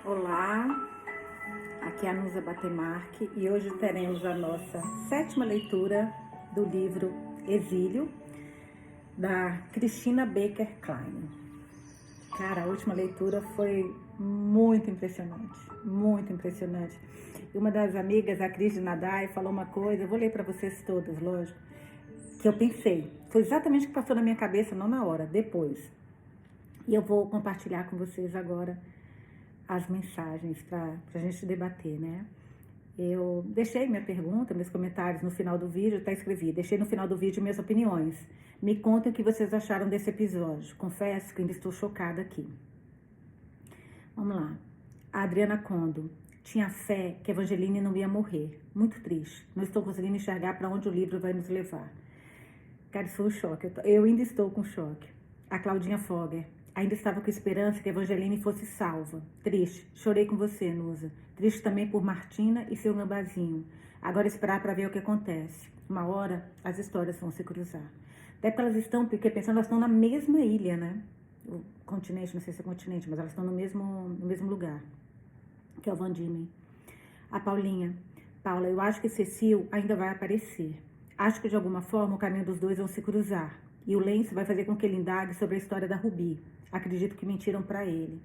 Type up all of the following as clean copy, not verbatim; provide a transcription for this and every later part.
Olá, aqui é a Nusa Batemarque e hoje teremos a nossa 7ª leitura do livro Exílio, da Christina Baker Klein. Cara, a última leitura foi muito impressionante, muito impressionante. E uma das amigas, a Cris de Nadai, falou uma coisa, eu vou ler para vocês todas, lógico, que eu pensei. Foi exatamente o que passou na minha cabeça, não na hora, depois. E eu vou compartilhar com vocês agora as mensagens para a gente debater, né? Eu deixei minha pergunta, meus comentários no final do vídeo, escrevi, deixei no final do vídeo minhas opiniões. Me contem o que vocês acharam desse episódio. Confesso que ainda estou chocada aqui. Vamos lá. A Adriana Condo. Tinha fé que Evangeline não ia morrer. Muito triste. Não estou conseguindo enxergar para onde o livro vai nos levar. Cara, isso foi um choque. Eu ainda estou com choque. A Claudinha Fogger. Ainda estava com esperança que Evangeline fosse salva. Triste. Chorei com você, Nusa. Triste também por Martina e seu gambazinho. Agora esperar para ver o que acontece. Uma hora, as histórias vão se cruzar. Até porque elas estão, porque pensando, elas estão na mesma ilha, né? O continente, não sei se é continente, mas elas estão no mesmo lugar. Que é o Van Diemen. A Paulinha. Paula, eu acho que Cecil ainda vai aparecer. Acho que de alguma forma o caminho dos dois vão se cruzar. E o lenço vai fazer com que ele indague sobre a história da Ruby. Acredito que mentiram pra ele.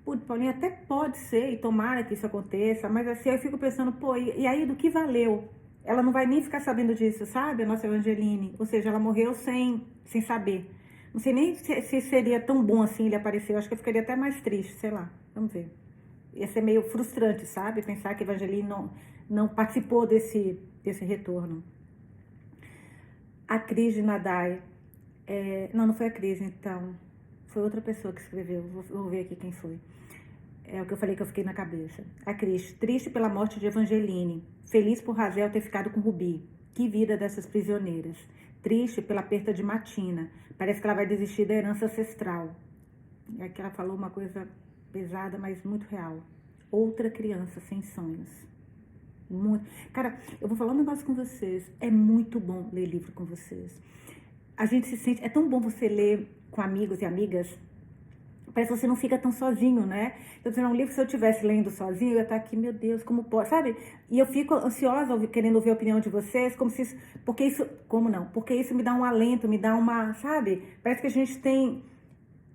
Putz, Paulinha, até pode ser, e tomara que isso aconteça, mas assim, eu fico pensando, pô, e aí do que valeu? Ela não vai nem ficar sabendo disso, sabe? A nossa Evangeline. Ou seja, ela morreu sem saber. Não sei nem se seria tão bom assim ele aparecer. Eu acho que eu ficaria até mais triste, sei lá. Vamos ver. Ia ser meio frustrante, sabe? Pensar que a Evangeline não participou desse retorno. A Cris de Nadai. Não foi a Cris, então. Foi outra pessoa que escreveu. Vou ver aqui quem foi. É o que eu falei que eu fiquei na cabeça. A Cris. Triste pela morte de Evangeline. Feliz por Razel ter ficado com Ruby. Que vida dessas prisioneiras. Triste pela perda de Martina. Parece que ela vai desistir da herança ancestral. E aqui ela falou uma coisa pesada, mas muito real. Outra criança sem sonhos. Muito. Cara, eu vou falar um negócio com vocês. É muito bom ler livro com vocês. A gente se sente... É tão bom você ler com amigos e amigas. Parece que você não fica tão sozinho, né? Então, se é um livro que se eu estivesse lendo sozinho, eu ia estar aqui, meu Deus, como pode, sabe? E eu fico ansiosa querendo ouvir a opinião de vocês, como se isso... Porque isso... Como não? Porque isso me dá um alento, me dá uma... Sabe? Parece que a gente tem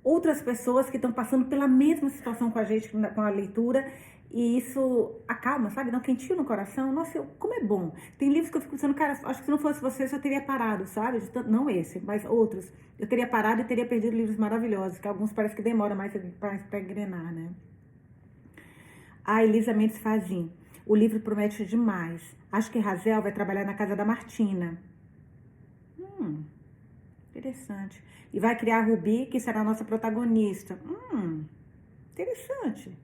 outras pessoas que estão passando pela mesma situação com a gente, com a leitura, e isso acalma, sabe? Dá um quentinho no coração. Nossa, como é bom. Tem livros que eu fico pensando, cara, acho que se não fosse você, eu teria parado, sabe? Não esse, mas outros. Eu teria parado e teria perdido livros maravilhosos, que alguns parece que demoram mais para engrenar, né? A Elisa Mendes Fazim. O livro promete demais. Acho que Razel vai trabalhar na casa da Martina. Interessante. E vai criar a Ruby, que será a nossa protagonista. Interessante.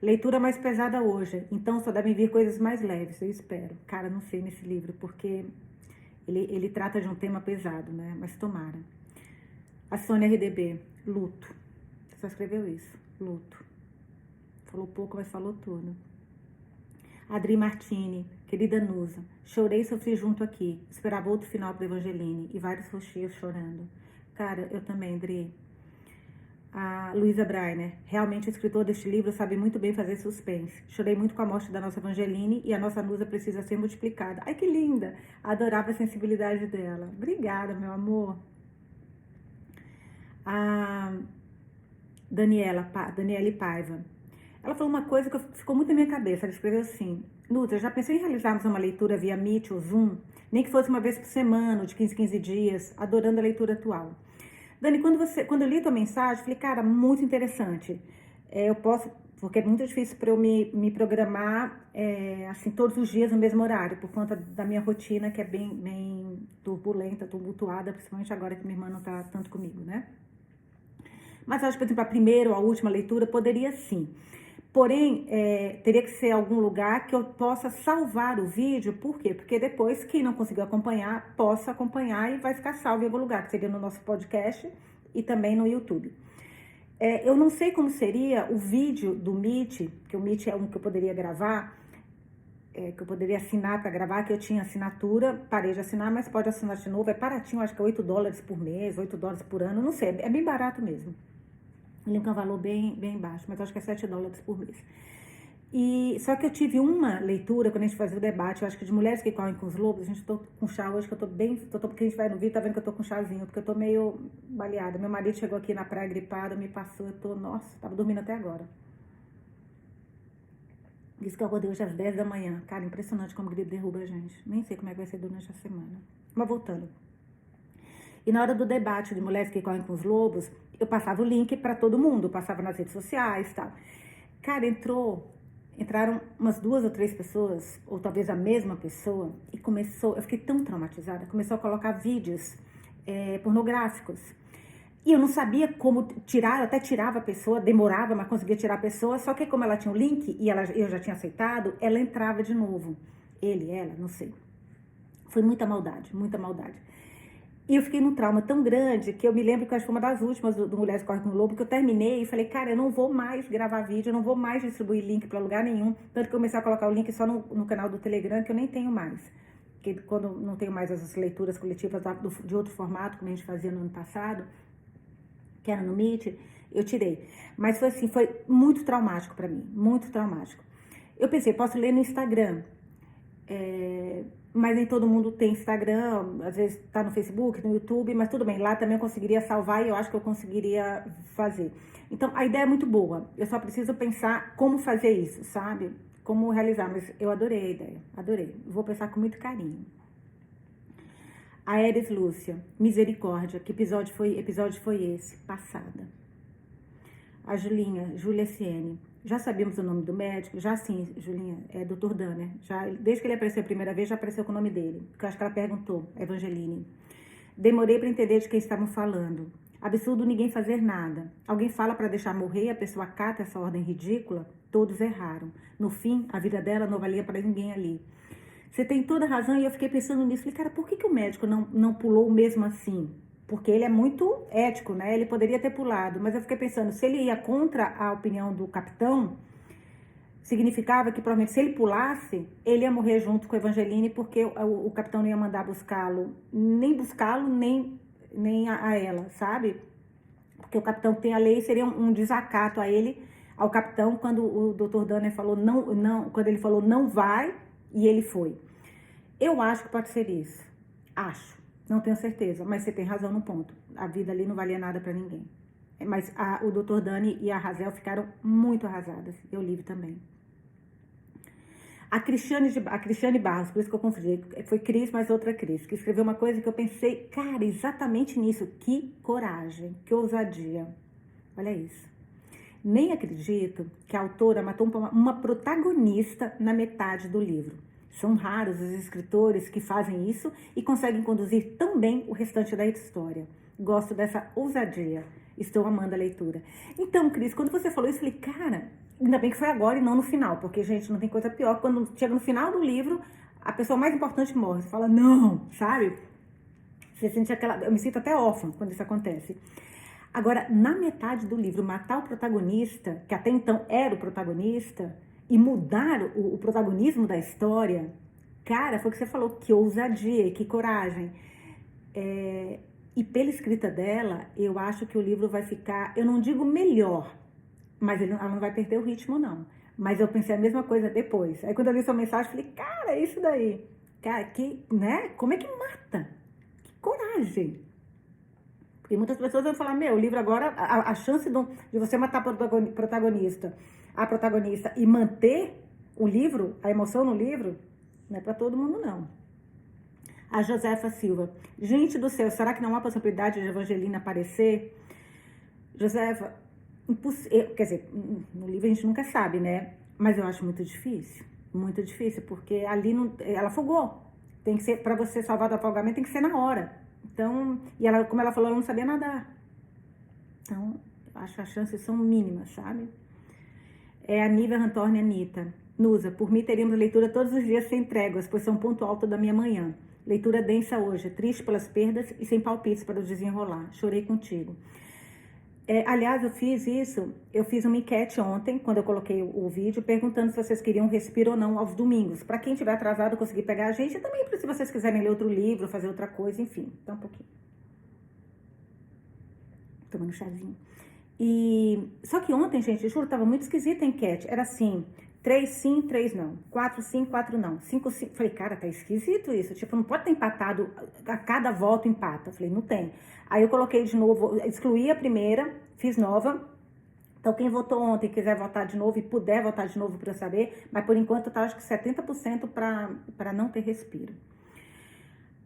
Leitura mais pesada hoje, então só devem vir coisas mais leves, eu espero. Cara, não sei nesse livro, porque ele trata de um tema pesado, né? Mas tomara. A Sônia RDB, luto. Você só escreveu isso, luto. Falou pouco, mas falou tudo. Adri Martini, querida Nusa, chorei e sofri junto aqui. Esperava outro final para Evangeline e vários roxinhos chorando. Cara, eu também, Adri. A Luísa Breiner, realmente o escritor deste livro sabe muito bem fazer suspense. Chorei muito com a morte da nossa Evangeline e a nossa Nusa precisa ser multiplicada. Ai, que linda! Adorava a sensibilidade dela. Obrigada, meu amor. A Daniele Paiva. Ela falou uma coisa que ficou muito na minha cabeça. Ela escreveu assim: Nusa, já pensei em realizarmos uma leitura via Meet ou Zoom? Nem que fosse uma vez por semana, de 15 dias, adorando a leitura atual. Dani, quando eu li tua mensagem, falei, cara, muito interessante. Eu posso, porque é muito difícil para eu me programar assim, todos os dias no mesmo horário, por conta da minha rotina, que é bem turbulenta, tumultuada, principalmente agora que minha irmã não está tanto comigo, né? Mas eu acho que, por exemplo, a primeira ou a última leitura poderia sim. Porém, teria que ser algum lugar que eu possa salvar o vídeo. Por quê? Porque depois, quem não conseguiu acompanhar, possa acompanhar e vai ficar salvo em algum lugar, que seria no nosso podcast e também no YouTube. Eu não sei como seria o vídeo do Meet, que o Meet é um que eu poderia gravar, que eu poderia assinar para gravar, que eu tinha assinatura, parei de assinar, mas pode assinar de novo. É baratinho, acho que é $8 por mês, $8 por ano, não sei, é bem barato mesmo. Eu lembro que é um valor bem baixo, mas acho que é $7 por mês. E, só que eu tive uma leitura, quando a gente fazia o debate, eu acho que de mulheres que correm com os lobos, a gente tô com chá hoje, que eu tô bem, porque a gente vai no vídeo, tá vendo que eu tô com chazinho, porque eu tô meio baleada. Meu marido chegou aqui na praia gripado, me passou, eu tô, nossa, tava dormindo até agora. Disse que eu acordei hoje às 10 da manhã. Cara, impressionante como o gripe derruba a gente. Nem sei como é que vai ser durante a semana. Mas voltando. E na hora do debate de mulheres que correm com os lobos, eu passava o link pra todo mundo, passava nas redes sociais e tal. Cara, entraram umas 2 ou 3 pessoas, ou talvez a mesma pessoa, e começou, eu fiquei tão traumatizada, começou a colocar vídeos pornográficos. E eu não sabia como tirar, eu até tirava a pessoa, demorava, mas conseguia tirar a pessoa, só que como ela tinha o link e eu já tinha aceitado, ela entrava de novo. Ela, não sei. Foi muita maldade, muita maldade. E eu fiquei num trauma tão grande que eu me lembro que eu acho que foi uma das últimas do Mulheres Correm com o Lobo, que eu terminei e falei, cara, eu não vou mais gravar vídeo, eu não vou mais distribuir link pra lugar nenhum. Tanto que eu comecei a colocar o link só no canal do Telegram, que eu nem tenho mais. Porque quando não tenho mais essas leituras coletivas de outro formato, como a gente fazia no ano passado, que era no Meet, eu tirei. Mas foi assim, foi muito traumático pra mim, muito traumático. Eu pensei, posso ler no Instagram, mas nem todo mundo tem Instagram, às vezes tá no Facebook, no YouTube, mas tudo bem, lá também eu conseguiria salvar e eu acho que eu conseguiria fazer. Então, a ideia é muito boa, eu só preciso pensar como fazer isso, sabe? Como realizar, mas eu adorei a ideia, adorei. Vou pensar com muito carinho. A Eris Lúcia, misericórdia, que episódio foi esse? Passada. A Julinha, Júlia Siene, já sabíamos o nome do médico? Já sim, Julinha, é Dr. Dan, né? Já, desde que ele apareceu a primeira vez, já apareceu com o nome dele, porque eu acho que ela perguntou, Evangeline. Demorei para entender de quem estavam falando. Absurdo ninguém fazer nada. Alguém fala para deixar morrer, a pessoa acata essa ordem ridícula? Todos erraram. No fim, a vida dela não valia para ninguém ali. Você tem toda a razão e eu fiquei pensando nisso. Falei, cara, por que o médico não pulou mesmo assim? Porque ele é muito ético, né? Ele poderia ter pulado, mas eu fiquei pensando, se ele ia contra a opinião do capitão, significava que provavelmente se ele pulasse, ele ia morrer junto com a Evangeline, porque o capitão não ia mandar buscá-lo, nem a ela, sabe? Porque o capitão tem a lei, seria um desacato a ele, ao capitão, quando o Dr. Danner falou não, quando ele falou não vai, e ele foi. Eu acho que pode ser isso. Acho. Não tenho certeza, mas você tem razão no ponto. A vida ali não valia nada pra ninguém. Mas o Dr. Dani e a Razel ficaram muito arrasadas. Eu livre também. A Cristiane Barros, por isso que eu confundi. Foi Cris, mas outra Cris, que escreveu uma coisa que eu pensei, cara, exatamente nisso. Que coragem, que ousadia. Olha isso. Nem acredito que a autora matou uma protagonista na metade do livro. São raros os escritores que fazem isso e conseguem conduzir tão bem o restante da história. Gosto dessa ousadia. Estou amando a leitura. Então, Cris, quando você falou isso, eu falei, cara, ainda bem que foi agora e não no final, porque, gente, não tem coisa pior. Quando chega no final do livro, a pessoa mais importante morre. Você fala, não, sabe? Você sente aquela... Eu me sinto até órfã quando isso acontece. Agora, na metade do livro, matar o protagonista, que até então era o protagonista, e mudar o protagonismo da história, cara, foi o que você falou, que ousadia, que coragem. E pela escrita dela, eu acho que o livro vai ficar, eu não digo melhor, mas ela não vai perder o ritmo, não. Mas eu pensei a mesma coisa depois. Aí quando eu li sua mensagem, eu falei, cara, é isso daí. Cara, né? Como é que mata? Que coragem. Porque muitas pessoas vão falar, meu, o livro agora, a chance de você matar a protagonista e manter o livro, a emoção no livro, não é pra todo mundo, não. A Josefa Silva. Gente do céu, será que não há possibilidade de Evangelina aparecer? Josefa, quer dizer, no livro a gente nunca sabe, né? Mas eu acho muito difícil, porque ali ela afogou. Tem que ser, pra você salvar do afogamento, tem que ser na hora. Então, e ela, como ela falou, ela não sabia nadar. Então, acho que as chances são mínimas, sabe? A Nívia Rantorne Anitta. Nusa, por mim teríamos leitura todos os dias sem tréguas, pois são ponto alto da minha manhã. Leitura densa hoje, triste pelas perdas e sem palpites para o desenrolar. Chorei contigo. Aliás, eu fiz uma enquete ontem, quando eu coloquei o vídeo, perguntando se vocês queriam respiro ou não aos domingos. Para quem estiver atrasado, conseguir pegar a gente, e também se vocês quiserem ler outro livro, fazer outra coisa, enfim. Então, um pouquinho. Tomando chazinho. Só que ontem, gente, juro, tava muito esquisita a enquete. Era assim, 3 sim, 3 não. 4 sim, 4 não. 5 sim. Falei, cara, tá esquisito isso. Tipo, não pode ter empatado, a cada voto empata. Falei, não tem. Aí eu coloquei de novo, excluí a primeira, fiz nova. Então, quem votou ontem quiser votar de novo e puder votar de novo para eu saber, mas por enquanto tá acho que 70% para não ter respiro.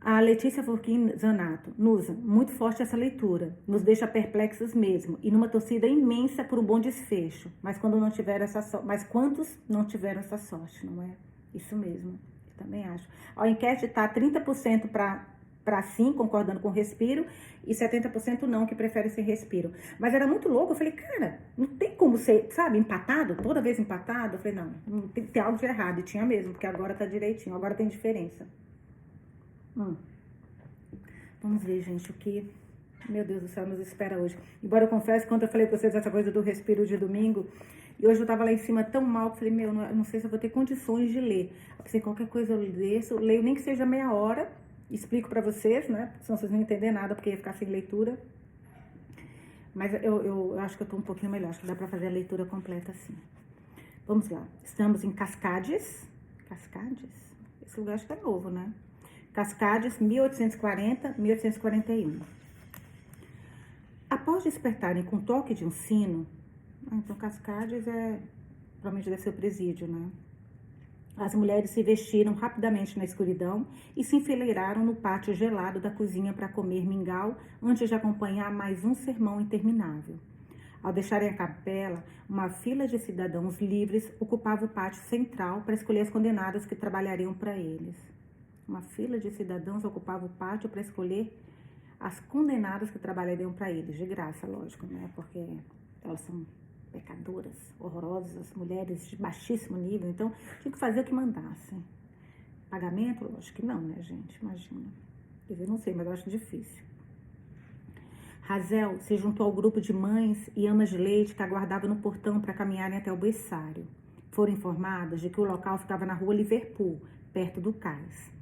A Letícia Furquim Zanato, Nusa, muito forte essa leitura, nos deixa perplexos mesmo, e numa torcida imensa por um bom desfecho, mas quando não tiveram essa sorte, mas quantos não tiveram essa sorte, não é? Isso mesmo, eu também acho. A enquete tá 30% para sim, concordando com o respiro, e 70% não, que prefere sem respiro. Mas era muito louco, eu falei, cara, não tem como ser, sabe, empatado, toda vez empatado? Eu falei, não tem algo de errado, e tinha mesmo, porque agora tá direitinho, agora tem diferença. Vamos ver, gente, o que, meu Deus do céu, nos espera hoje. Embora eu confesse, quando eu falei pra vocês essa coisa do respiro de domingo, e hoje eu tava lá em cima tão mal, que falei, meu, eu não sei se eu vou ter condições de ler. Eu pensei, qualquer coisa eu leio nem que seja meia hora, explico pra vocês, né, senão vocês não entender nada, porque ia ficar sem leitura. Mas eu acho que eu tô um pouquinho melhor, acho que dá pra fazer a leitura completa assim. Vamos lá, estamos em Cascades. Cascades? Esse lugar acho que é novo, né? Cascades, 1840-1841. Após despertarem com o toque de um sino, então Cascades provavelmente deve ser o presídio, né? As mulheres se vestiram rapidamente na escuridão e se enfileiraram no pátio gelado da cozinha para comer mingau antes de acompanhar mais um sermão interminável. Ao deixarem a capela, uma fila de cidadãos livres ocupava o pátio central para escolher as condenadas que trabalhariam para eles. Uma fila de cidadãos ocupava o pátio para escolher as condenadas que trabalhariam para eles. De graça, lógico, né? Porque elas são pecadoras, horrorosas, mulheres de baixíssimo nível. Então, tinha que fazer o que mandassem. Pagamento? Lógico que não, né, gente? Imagina. Quer dizer, não sei, mas eu acho difícil. Razel se juntou ao grupo de mães e amas de leite que aguardavam no portão para caminharem até o berçário. Foram informadas de que o local ficava na rua Liverpool, perto do cais.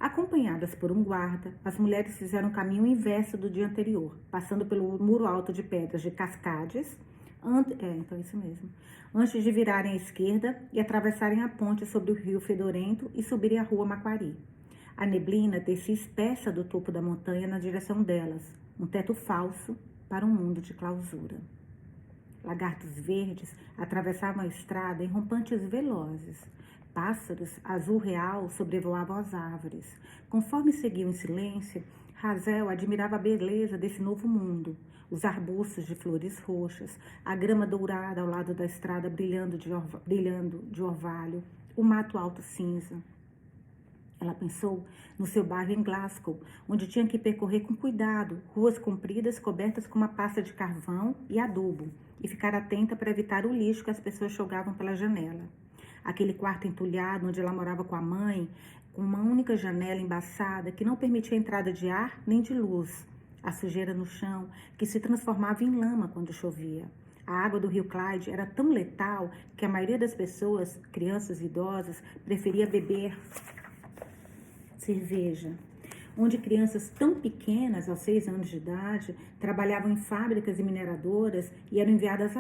Acompanhadas por um guarda, as mulheres fizeram o caminho inverso do dia anterior, passando pelo muro alto de pedras de Cascades, antes de virarem à esquerda e atravessarem a ponte sobre o rio Fedorento e subirem a rua Maquari. A neblina descia espessa do topo da montanha na direção delas, um teto falso para um mundo de clausura. Lagartos verdes atravessavam a estrada em rompantes velozes. Pássaros azul real sobrevoavam as árvores. Conforme seguiam em silêncio, Razel admirava a beleza desse novo mundo. Os arbustos de flores roxas, a grama dourada ao lado da estrada brilhando de orvalho, o mato alto cinza. Ela pensou no seu bairro em Glasgow, onde tinha que percorrer com cuidado ruas compridas cobertas com uma pasta de carvão e adubo, e ficar atenta para evitar o lixo que as pessoas jogavam pela janela. Aquele quarto entulhado onde ela morava com a mãe, com uma única janela embaçada que não permitia a entrada de ar nem de luz. A sujeira no chão, que se transformava em lama quando chovia. A água do rio Clyde era tão letal que a maioria das pessoas, crianças e idosas, preferia beber cerveja. Onde crianças tão pequenas, aos 6 anos de idade, trabalhavam em fábricas e mineradoras e eram enviadas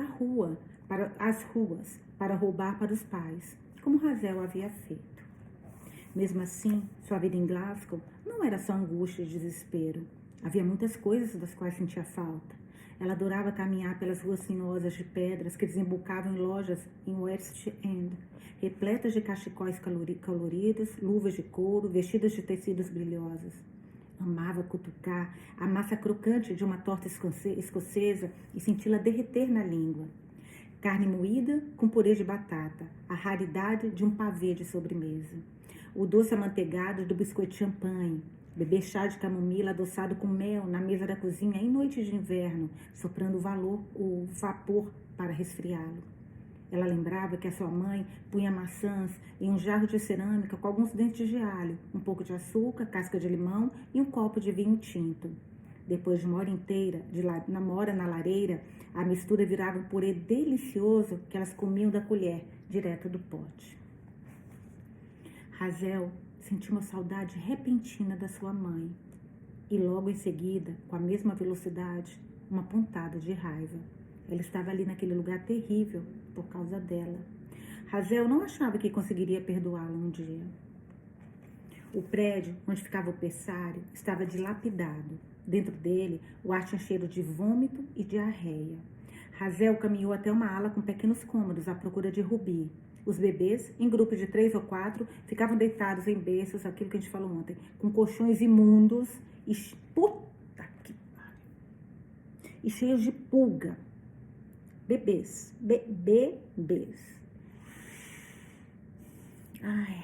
às ruas para roubar para os pais, como Razel havia feito. Mesmo assim, sua vida em Glasgow não era só angústia e desespero. Havia muitas coisas das quais sentia falta. Ela adorava caminhar pelas ruas sinuosas de pedras que desembocavam em lojas em West End, repletas de cachecóis coloridos, luvas de couro, vestidos de tecidos brilhosos. Amava cutucar a massa crocante de uma torta escocesa e senti-la derreter na língua. Carne moída com purê de batata, a raridade de um pavê de sobremesa. O doce amanteigado do biscoito champanhe, beber chá de camomila adoçado com mel na mesa da cozinha em noites de inverno, soprando o vapor para resfriá-lo. Ela lembrava que a sua mãe punha maçãs em um jarro de cerâmica com alguns dentes de alho, um pouco de açúcar, casca de limão e um copo de vinho tinto. Depois de uma hora inteira na lareira, a mistura virava um purê delicioso que elas comiam da colher, direto do pote. Razel sentiu uma saudade repentina da sua mãe e logo em seguida, com a mesma velocidade, uma pontada de raiva. Ela estava ali naquele lugar terrível por causa dela. Razel não achava que conseguiria perdoá-la um dia. O prédio onde ficava o berçário estava dilapidado. Dentro dele, o ar tinha cheiro de vômito e diarreia. Razel caminhou até uma ala com pequenos cômodos à procura de Rubi. Os bebês, em grupos de 3 ou 4, ficavam deitados em berços, aquilo que a gente falou ontem, com colchões imundos e e cheios de pulga. Bebês. Bebês. Ai,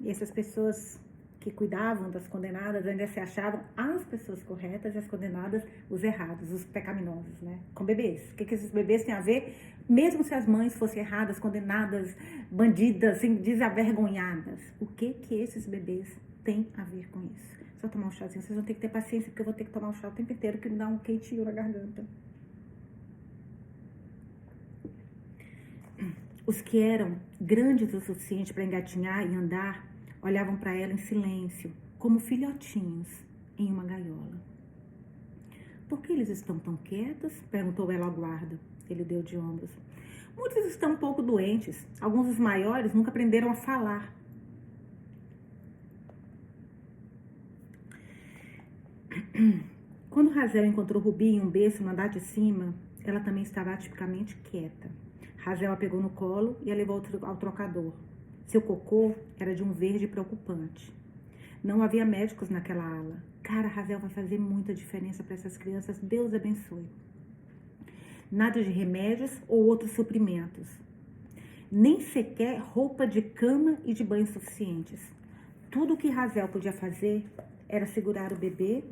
e essas pessoas que cuidavam das condenadas ainda se achavam as pessoas corretas e as condenadas os errados, os pecaminosos, né? Com bebês. O que esses bebês têm a ver? Mesmo se as mães fossem erradas, condenadas, bandidas, desavergonhadas. O que esses bebês têm a ver com isso? Só tomar um chazinho. Vocês vão ter que ter paciência, porque eu vou ter que tomar um chá o tempo inteiro, que me dá um quentinho na garganta. Os que eram grandes o suficiente para engatinhar e andar, olhavam para ela em silêncio, como filhotinhos em uma gaiola. Por que eles estão tão quietos? Perguntou ela ao guarda. Ele deu de ombros. Muitos estão um pouco doentes. Alguns dos maiores nunca aprenderam a falar. Quando Razel encontrou Rubi em um berço no andar de cima, ela também estava atipicamente quieta. Razel a pegou no colo e a levou ao trocador. Seu cocô era de um verde preocupante. Não havia médicos naquela ala. Cara, Razel vai fazer muita diferença para essas crianças. Deus abençoe. Nada de remédios ou outros suprimentos. Nem sequer roupa de cama e de banho suficientes. Tudo o que Razel podia fazer era segurar a bebê,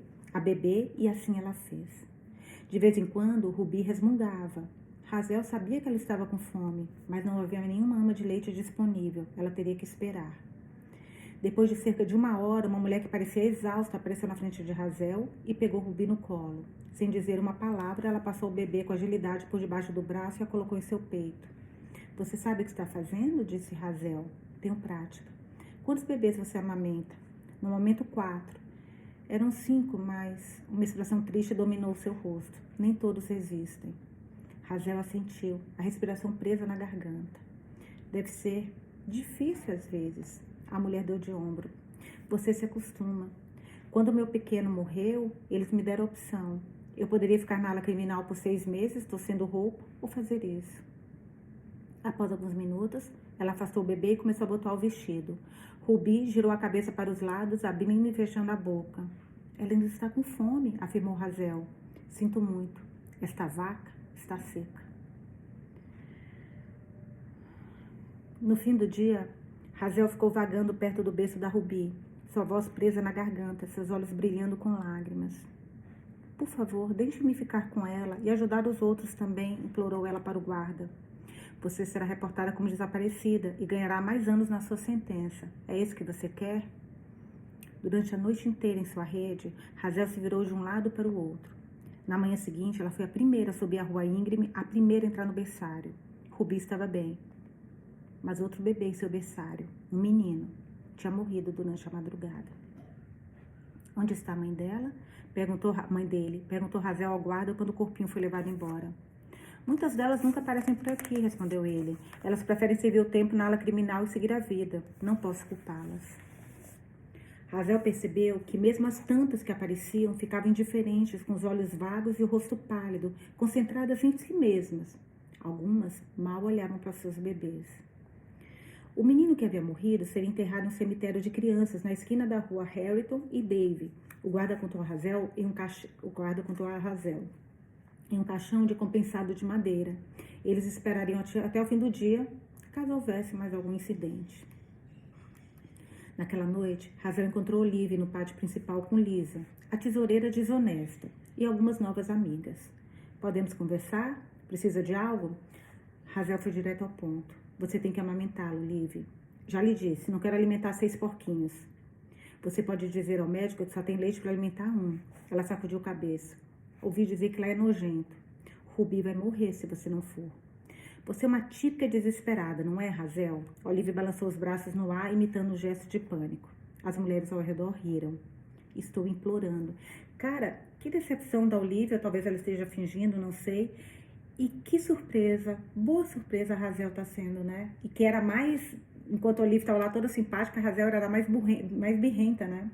e assim ela fez. De vez em quando, Rubi resmungava. Razel sabia que ela estava com fome, mas não havia nenhuma ama de leite disponível. Ela teria que esperar. Depois de cerca de 1 hora, uma mulher que parecia exausta apareceu na frente de Razel e pegou Rubi no colo. Sem dizer uma palavra, ela passou o bebê com agilidade por debaixo do braço e a colocou em seu peito. Você sabe o que está fazendo? Disse Razel. Tenho prática. Quantos bebês você amamenta? No momento 4. Eram 5, mas uma expressão triste dominou seu rosto. Nem todos resistem. Razel assentiu, a respiração presa na garganta. Deve ser difícil às vezes. A mulher deu de ombro. Você se acostuma. Quando meu pequeno morreu, eles me deram opção. Eu poderia ficar na ala criminal por 6 meses, torcendo roupa, ou fazer isso. Após alguns minutos, ela afastou o bebê e começou a botar o vestido. Rubi girou a cabeça para os lados, abrindo e fechando a boca. Ela ainda está com fome, afirmou Razel. Sinto muito. Esta vaca está seca. No fim do dia, Razel ficou vagando perto do berço da Rubi, sua voz presa na garganta, seus olhos brilhando com lágrimas. Por favor, deixe-me ficar com ela e ajudar os outros também, implorou ela para o guarda. Você será reportada como desaparecida e ganhará mais anos na sua sentença. É isso que você quer? Durante a noite inteira em sua rede, Razel se virou de um lado para o outro. Na manhã seguinte, ela foi a primeira a subir a rua íngreme, a primeira a entrar no berçário. Rubi estava bem. Mas outro bebê em seu berçário, um menino, tinha morrido durante a madrugada. Onde está a mãe dela? Perguntou Razel ao guarda quando o corpinho foi levado embora. Muitas delas nunca aparecem por aqui, respondeu ele. Elas preferem servir o tempo na ala criminal e seguir a vida. Não posso culpá-las. Razel percebeu que mesmo as tantas que apareciam ficavam indiferentes, com os olhos vagos e o rosto pálido, concentradas em si mesmas. Algumas mal olhavam para seus bebês. O menino que havia morrido seria enterrado em um cemitério de crianças, na esquina da rua Harrington e Dave. O guarda contou a Razel em um caixão de compensado de madeira. Eles esperariam até o fim do dia, caso houvesse mais algum incidente. Naquela noite, Razel encontrou Olive no pátio principal com Lisa, a tesoureira desonesta, e algumas novas amigas. Podemos conversar? Precisa de algo? Razel foi direto ao ponto. Você tem que amamentá-lo, Liv. Já lhe disse, não quero alimentar 6 porquinhos. Você pode dizer ao médico que só tem leite para alimentar 1. Ela sacudiu a cabeça. Ouvi dizer que lá é nojento. Rubi vai morrer se você não for. Você é uma típica desesperada, não é, Razel? Olive balançou os braços no ar, imitando um gesto de pânico. As mulheres ao redor riram. Estou implorando. Cara, que decepção da Olivia, talvez ela esteja fingindo, não sei. E que surpresa, boa surpresa a Razel tá sendo, né? E que era mais, enquanto a Olivia estava lá toda simpática, a Razel era mais birrenta, né?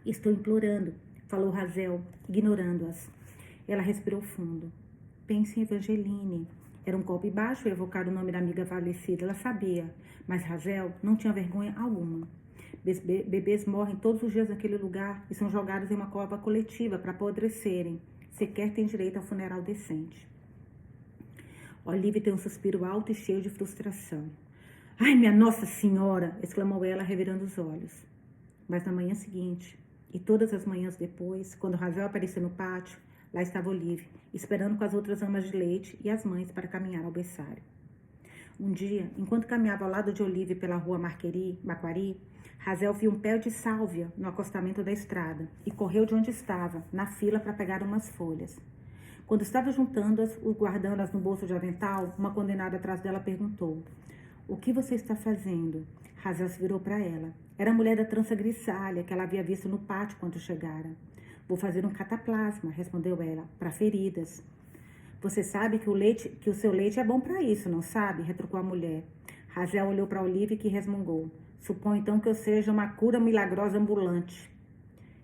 Estou implorando, falou Razel, ignorando-as. Ela respirou fundo. Pense em Evangeline. Era um golpe baixo evocar o nome da amiga falecida, ela sabia. Mas Razel não tinha vergonha alguma. Bebês morrem todos os dias naquele lugar e são jogados em uma cova coletiva para apodrecerem. Sequer tem direito a um funeral decente. Olivia tem um suspiro alto e cheio de frustração. Ai, minha Nossa Senhora! Exclamou ela, revirando os olhos. Mas na manhã seguinte, e todas as manhãs depois, quando Razel apareceu no pátio, lá estava Olivia, esperando com as outras amas de leite e as mães para caminhar ao berçário. Um dia, enquanto caminhava ao lado de Olivia pela rua Maquari, Razel viu um pé de sálvia no acostamento da estrada e correu de onde estava, na fila, para pegar umas folhas. Quando estava juntando-as, guardando-as no bolso de avental, uma condenada atrás dela perguntou: o que você está fazendo? Razel se virou para ela. Era a mulher da trança grisalha que ela havia visto no pátio quando chegara. Vou fazer um cataplasma, respondeu ela, para feridas. Você sabe que o seu leite é bom para isso, não sabe? Retrucou a mulher. Razel olhou para Olivia que resmungou. Suponho então que eu seja uma cura milagrosa ambulante.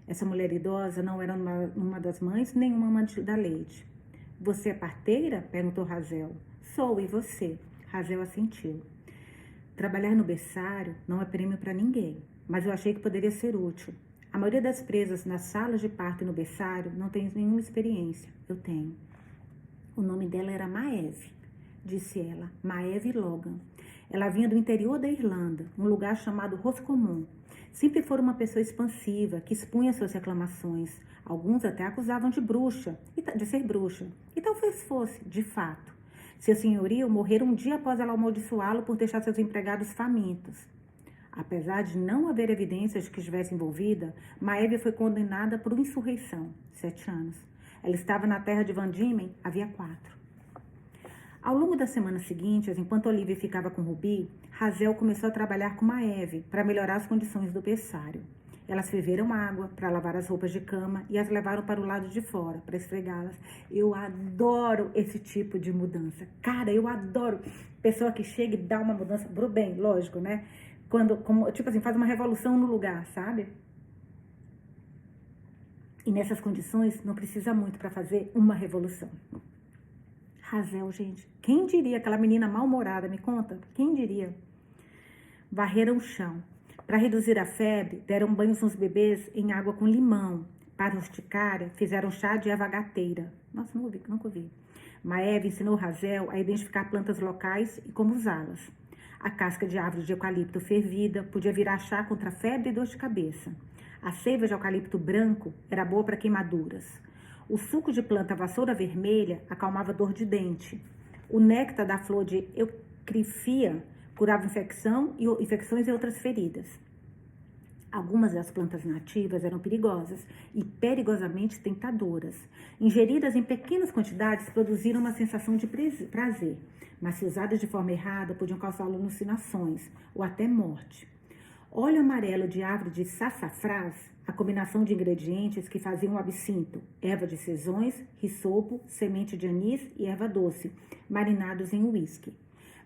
Essa mulher idosa não era uma das mães, nem uma amante da leite. Você é parteira? Perguntou Razel. Sou, e você? Razel assentiu. Trabalhar no berçário não é prêmio para ninguém, mas eu achei que poderia ser útil. A maioria das presas nas salas de parto e no berçário não tem nenhuma experiência. Eu tenho. O nome dela era Maeve, disse ela, Maeve Logan. Ela vinha do interior da Irlanda, um lugar chamado Roscommon. Sempre foi uma pessoa expansiva, que expunha suas reclamações. Alguns até acusavam de ser bruxa. E talvez fosse, de fato. Seu senhorio morrera um dia após ela amaldiçoá-lo por deixar seus empregados famintos. Apesar de não haver evidências de que estivesse envolvida, Maeve foi condenada por insurreição, 7 anos. Ela estava na terra de Van Diemen havia 4. Ao longo das semanas seguintes, enquanto Olivia ficava com Ruby, Razel começou a trabalhar com Maeve para melhorar as condições do berçário. Elas ferveram água para lavar as roupas de cama e as levaram para o lado de fora para esfregá-las. Eu adoro esse tipo de mudança. Cara, eu adoro pessoa que chega e dá uma mudança pro bem, lógico, né? Faz uma revolução no lugar, sabe? E nessas condições, não precisa muito para fazer uma revolução. Razel, gente, quem diria? Aquela menina mal-humorada, me conta? Quem diria? Varreram o chão. Para reduzir a febre, deram banhos nos bebês em água com limão. Para urticária, fizeram chá de erva gateira. Nossa, nunca ouvi. Maeve ensinou Razel a identificar plantas locais e como usá-las. A casca de árvore de eucalipto fervida podia virar chá contra febre e dor de cabeça. A seiva de eucalipto branco era boa para queimaduras. O suco de planta vassoura vermelha acalmava dor de dente. O néctar da flor de eucrifia curava infecções e outras feridas. Algumas das plantas nativas eram perigosas e perigosamente tentadoras. Ingeridas em pequenas quantidades, produziram uma sensação de prazer, mas se usadas de forma errada, podiam causar alucinações ou até morte. Óleo amarelo de árvore de sassafrás, a combinação de ingredientes que faziam o absinto, erva de sezões, risopo, semente de anis e erva doce, marinados em uísque.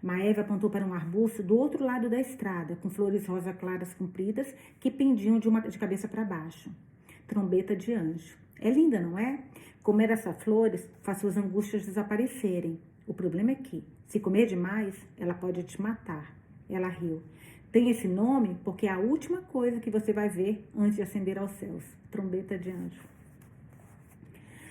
Maeve apontou para um arbusto do outro lado da estrada, com flores rosa claras compridas que pendiam de cabeça para baixo. Trombeta de anjo. É linda, não é? Comer essas flores faz suas angústias desaparecerem. O problema é que, se comer demais, ela pode te matar. Ela riu. Tem esse nome porque é a última coisa que você vai ver antes de ascender aos céus. Trombeta de anjo.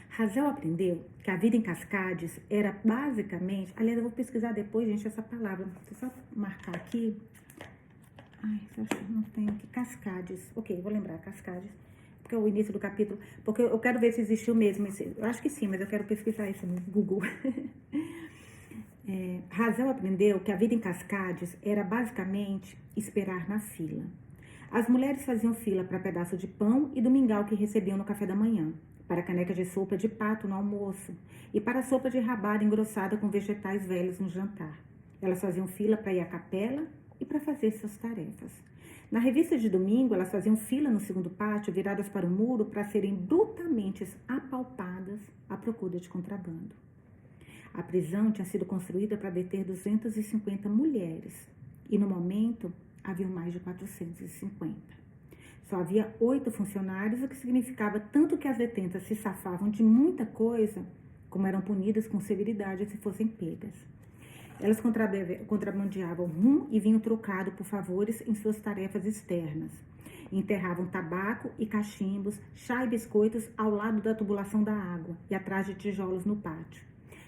Razel aprendeu que a vida em Cascades era basicamente... Aliás, eu vou pesquisar depois, gente, essa palavra. Deixa eu só marcar aqui. Ai, não tem aqui. Cascades. Ok, vou lembrar. Cascades. Porque é o início do capítulo. Porque eu quero ver se existiu mesmo. Eu acho que sim, mas eu quero pesquisar isso no Google. Razel aprendeu que a vida em Cascades era basicamente esperar na fila. As mulheres faziam fila para pedaço de pão e do mingau que recebiam no café da manhã, para a caneca de sopa de pato no almoço e para a sopa de rabada engrossada com vegetais velhos no jantar. Elas faziam fila para ir à capela e para fazer suas tarefas. Na revista de domingo, elas faziam fila no segundo pátio, viradas para o muro, para serem brutalmente apalpadas à procura de contrabando. A prisão tinha sido construída para deter 250 mulheres e, no momento, haviam mais de 450. Só havia 8 funcionários, o que significava tanto que as detentas se safavam de muita coisa, como eram punidas com severidade se fossem pegas. Elas contrabandeavam rum e vinho trocado por favores em suas tarefas externas. Enterravam tabaco e cachimbos, chá e biscoitos ao lado da tubulação da água e atrás de tijolos no pátio.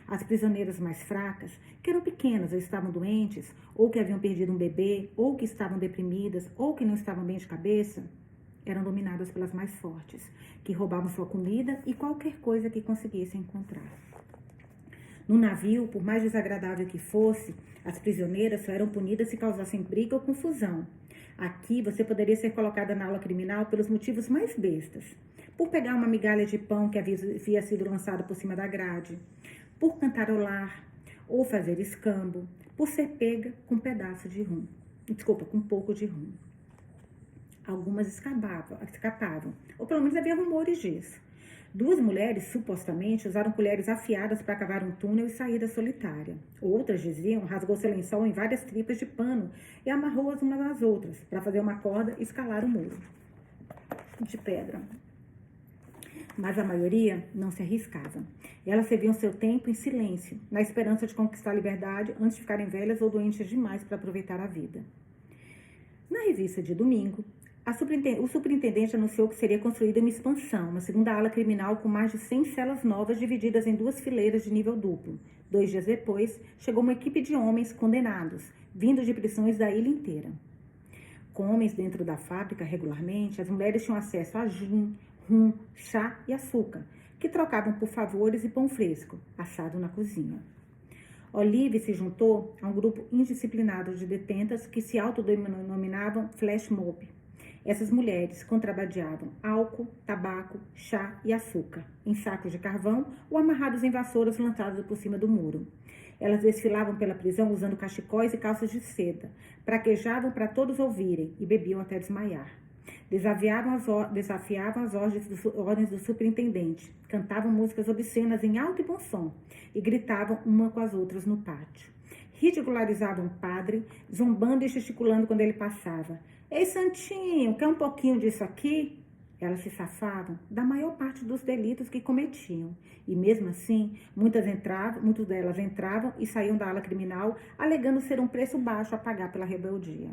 As prisioneiras mais fracas, que eram pequenas ou estavam doentes, ou que haviam perdido um bebê, ou que estavam deprimidas, ou que não estavam bem de cabeça, eram dominadas pelas mais fortes, que roubavam sua comida e qualquer coisa que conseguissem encontrar. No navio, por mais desagradável que fosse, as prisioneiras só eram punidas se causassem briga ou confusão. Aqui, você poderia ser colocada na aula criminal pelos motivos mais bestas. Por pegar uma migalha de pão que havia sido lançada por cima da grade, por cantarolar ou fazer escambo, por ser pega com um pedaço de rum. Com um pouco de rum. Algumas escapavam, ou pelo menos havia rumores disso. 2 mulheres, supostamente, usaram colheres afiadas para cavar um túnel e saída solitária. Outras diziam, rasgou seu lençol em várias tripas de pano e amarrou-as umas às outras para fazer uma corda e escalar o muro de pedra. Mas a maioria não se arriscava. Elas serviam seu tempo em silêncio, na esperança de conquistar a liberdade antes de ficarem velhas ou doentes demais para aproveitar a vida. Na revista de domingo, o superintendente anunciou que seria construída uma expansão, uma segunda ala criminal com mais de 100 celas novas divididas em 2 fileiras de nível duplo. 2 dias depois, chegou uma equipe de homens condenados, vindos de prisões da ilha inteira. Com homens dentro da fábrica regularmente, as mulheres tinham acesso a gin, rum, chá e açúcar, que trocavam por favores e pão fresco, assado na cozinha. Olive se juntou a um grupo indisciplinado de detentas que se autodenominavam flash mob. Essas mulheres contrabandeavam álcool, tabaco, chá e açúcar em sacos de carvão ou amarrados em vassouras lançadas por cima do muro. Elas desfilavam pela prisão usando cachecóis e calças de seda, praquejavam para todos ouvirem e bebiam até desmaiar. Desafiavam as ordens do superintendente, cantavam músicas obscenas em alto e bom som e gritavam uma com as outras no pátio. Ridicularizavam o padre, zombando e gesticulando quando ele passava. Ei, santinho, quer um pouquinho disso aqui? Elas se safavam da maior parte dos delitos que cometiam. E mesmo assim, muitas delas entravam e saíam da ala criminal, alegando ser um preço baixo a pagar pela rebeldia.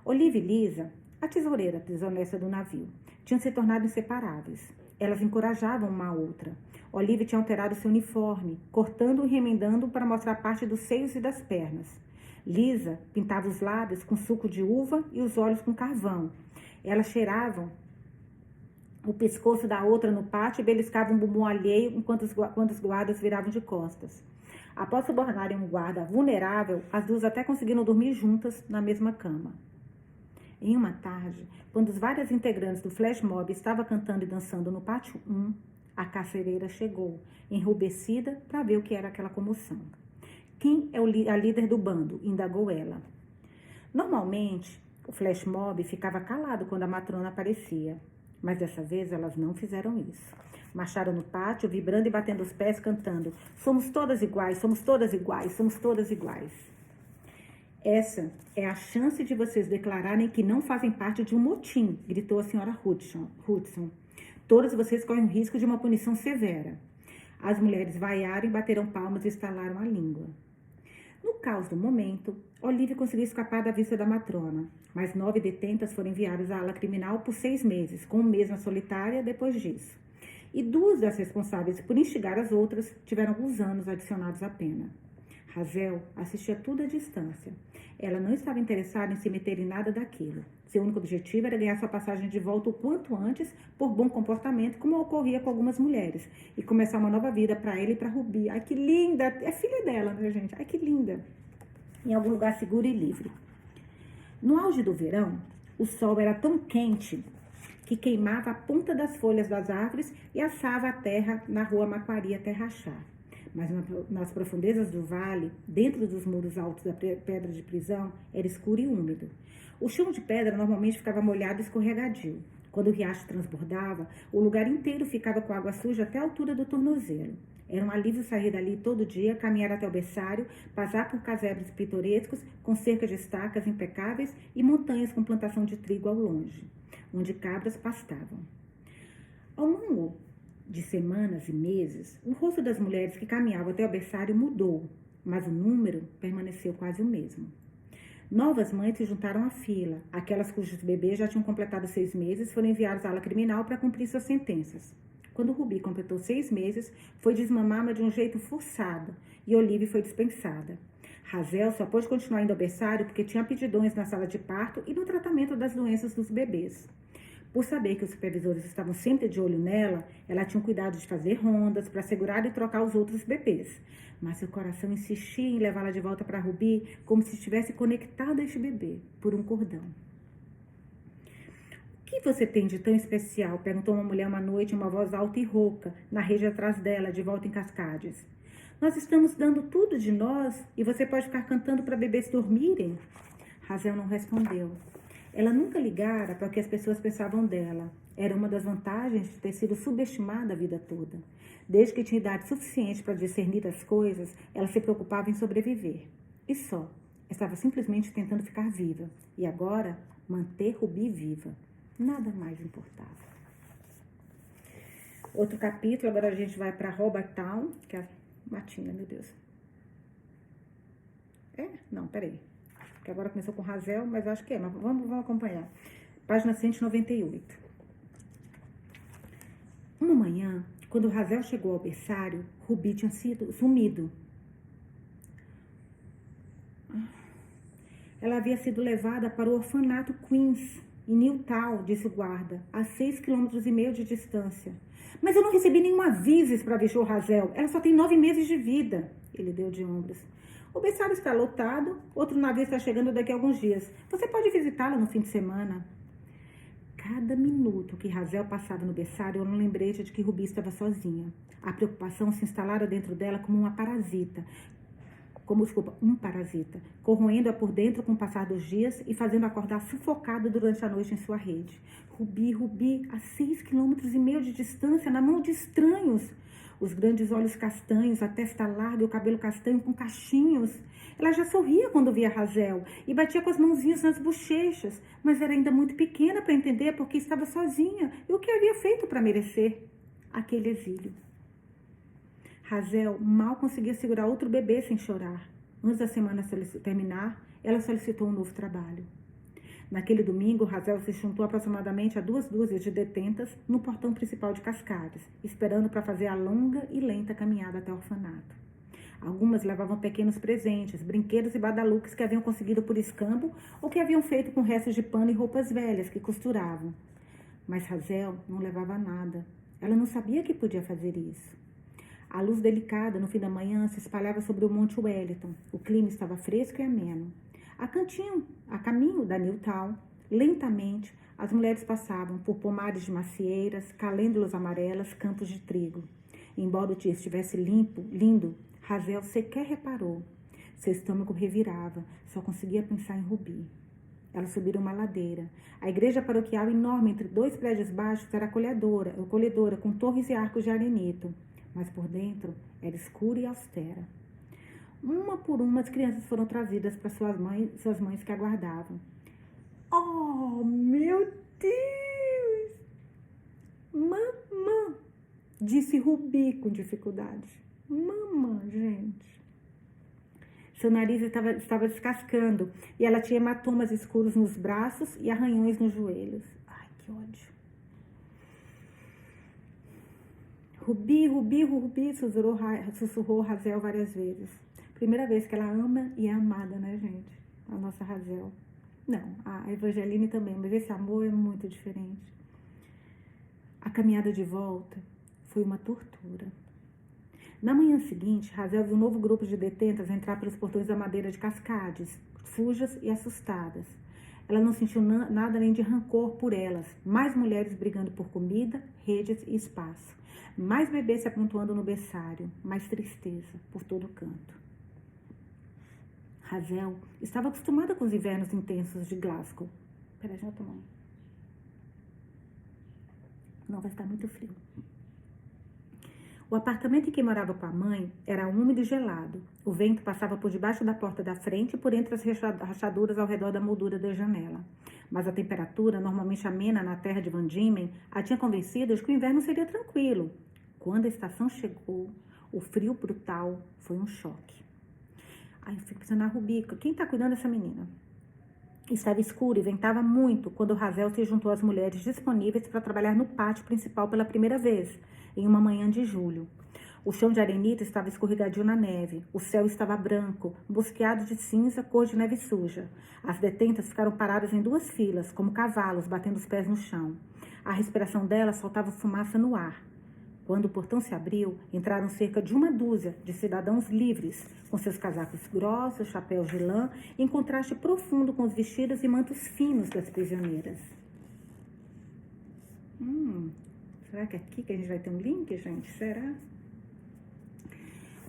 Olive e Lisa, a tesoureira desonesta do navio, tinham se tornado inseparáveis. Elas encorajavam uma a outra. Olive tinha alterado seu uniforme, cortando e remendando para mostrar parte dos seios e das pernas. Lisa pintava os lábios com suco de uva e os olhos com carvão. Elas cheiravam o pescoço da outra no pátio e beliscavam um bumbum alheio enquanto os guardas viravam de costas. Após subornarem um guarda vulnerável, as 2 até conseguiram dormir juntas na mesma cama. Em uma tarde, quando os vários integrantes do flash mob estavam cantando e dançando no pátio 1, a carcereira chegou, enrubescida, para ver o que era aquela comoção. Quem é a líder do bando? Indagou ela. Normalmente, o flash mob ficava calado quando a matrona aparecia, mas dessa vez elas não fizeram isso. Marcharam no pátio, vibrando e batendo os pés, cantando: somos todas iguais, somos todas iguais, somos todas iguais. Essa é a chance de vocês declararem que não fazem parte de um motim, gritou a senhora Hudson. Todas vocês correm o risco de uma punição severa. As mulheres vaiaram, bateram palmas e estalaram a língua. No caos do momento, Olive conseguiu escapar da vista da matrona, mas 9 detentas foram enviadas à ala criminal por 6 meses, com um mês na solitária depois disso. E 2 das responsáveis por instigar as outras tiveram alguns anos adicionados à pena. Hazel assistia tudo à distância. Ela não estava interessada em se meter em nada daquilo. Seu único objetivo era ganhar sua passagem de volta o quanto antes, por bom comportamento, como ocorria com algumas mulheres, e começar uma nova vida para ela e para Ruby. Ai, que linda! É filha dela, né, gente? Ai, que linda! Em algum lugar seguro e livre. No auge do verão, o sol era tão quente que queimava a ponta das folhas das árvores e assava a terra na rua Maquari até rachar. Mas nas profundezas do vale, dentro dos muros altos da pedra de prisão, era escuro e úmido. O chão de pedra normalmente ficava molhado e escorregadio. Quando o riacho transbordava, o lugar inteiro ficava com água suja até a altura do tornozelo. Era um alívio sair dali todo dia, caminhar até o berçário, passar por casebres pitorescos, com cerca de estacas impecáveis e montanhas com plantação de trigo ao longe, onde cabras pastavam. Ao longo de semanas e meses, o rosto das mulheres que caminhavam até o berçário mudou, mas o número permaneceu quase o mesmo. Novas mães se juntaram à fila. Aquelas cujos bebês já tinham completado 6 meses foram enviados à ala criminal para cumprir suas sentenças. Quando Rubi completou 6 meses, foi desmamada de um jeito forçado e Olive foi dispensada. Razel só pôde continuar indo ao berçário porque tinha aptidões na sala de parto e no tratamento das doenças dos bebês. Por saber que os supervisores estavam sempre de olho nela, ela tinha o cuidado de fazer rondas para segurar e trocar os outros bebês. Mas seu coração insistia em levá-la de volta para Rubi como se estivesse conectada a este bebê por um cordão. O que você tem de tão especial? Perguntou uma mulher uma noite em uma voz alta e rouca, na rede atrás dela, de volta em Cascades. Nós estamos dando tudo de nós e você pode ficar cantando para bebês dormirem? Razel não respondeu. Ela nunca ligara para o que as pessoas pensavam dela. Era uma das vantagens de ter sido subestimada a vida toda. Desde que tinha idade suficiente para discernir as coisas, ela se preocupava em sobreviver. E só. Estava simplesmente tentando ficar viva. E agora, manter Rubi viva. Nada mais importava. Outro capítulo, agora a gente vai para Robert Town, que é a matinha, meu Deus. Não, peraí. Que agora começou com Razel, mas acho que é, mas vamos acompanhar. Página 198. Uma manhã, quando Razel chegou ao berçário, Rubi tinha sido sumido. Ela havia sido levada para o orfanato Queens, em Newtown, disse o guarda, a 6,5 km de distância. Mas eu não recebi nenhum aviso, esbravejou Razel. Ela só tem 9 meses de vida. Ele deu de ombros. O berçário está lotado, outro navio está chegando daqui a alguns dias. Você pode visitá-la no fim de semana. Cada minuto que Razel passava no berçário, eu não lembrete de que Rubi estava sozinha. A preocupação se instalara dentro dela como um parasita, corroendo-a por dentro com o passar dos dias e fazendo acordar sufocada durante a noite em sua rede. Rubi, a 6,5 km de distância, na mão de estranhos. Os grandes olhos castanhos, a testa larga e o cabelo castanho com cachinhos. Ela já sorria quando via Razel e batia com as mãozinhas nas bochechas, mas era ainda muito pequena para entender porque estava sozinha e o que havia feito para merecer aquele exílio. Razel mal conseguia segurar outro bebê sem chorar. Antes da semana terminar, ela solicitou um novo trabalho. Naquele domingo, Razel se juntou aproximadamente a 2 dúzias de detentas no portão principal de Cascades, esperando para fazer a longa e lenta caminhada até o orfanato. Algumas levavam pequenos presentes, brinquedos e badaluques que haviam conseguido por escambo ou que haviam feito com restos de pano e roupas velhas que costuravam. Mas Razel não levava nada. Ela não sabia que podia fazer isso. A luz delicada no fim da manhã se espalhava sobre o Monte Wellington. O clima estava fresco e ameno. A caminho da Newtown, lentamente, as mulheres passavam por pomares de macieiras, calêndulas amarelas, campos de trigo. Embora o dia estivesse lindo, Razel sequer reparou. Seu estômago revirava, só conseguia pensar em Rubi. Elas subiram uma ladeira. A igreja paroquial, enorme entre 2 prédios baixos, era acolhedora, com torres e arcos de arenito. Mas por dentro era escura e austera. Uma por uma, as crianças foram trazidas para suas mães que aguardavam. Oh, meu Deus! Mamã! Disse Rubi com dificuldade. Mamã, gente. Seu nariz estava descascando e ela tinha hematomas escuros nos braços e arranhões nos joelhos. Ai, que ódio. Rubi, sussurrou Razel várias vezes. Primeira vez que ela ama e é amada, né, gente? A nossa Razel. Não, a Evangeline também, mas esse amor é muito diferente. A caminhada de volta foi uma tortura. Na manhã seguinte, Razel viu um novo grupo de detentas entrar pelos portões da madeira de Cascades, sujas e assustadas. Ela não sentiu nada além de rancor por elas. Mais mulheres brigando por comida, redes e espaço. Mais bebês se amontoando no berçário. Mais tristeza por todo canto. Hazel estava acostumada com os invernos intensos de Glasgow. Peraí, já tomou. Não, vai estar muito frio. O apartamento em que morava com a mãe era úmido e gelado. O vento passava por debaixo da porta da frente e por entre as rachaduras ao redor da moldura da janela. Mas a temperatura, normalmente amena na terra de Van Diemen, a tinha convencido de que o inverno seria tranquilo. Quando a estação chegou, o frio brutal foi um choque. Ai, eu fico pensando na Rubica. Quem está cuidando dessa menina? Estava escuro e ventava muito quando Hazel se juntou às mulheres disponíveis para trabalhar no pátio principal pela primeira vez, em uma manhã de julho. O chão de arenita estava escorregadio na neve, o céu estava branco, bosqueado de cinza, cor de neve suja. As detentas ficaram paradas em 2 filas, como cavalos, batendo os pés no chão. A respiração delas soltava fumaça no ar. Quando o portão se abriu, entraram cerca de 1 dúzia de cidadãos livres, com seus casacos grossos, chapéus de lã, em contraste profundo com os vestidos e mantos finos das prisioneiras. Será que é aqui que a gente vai ter um link, gente? Será?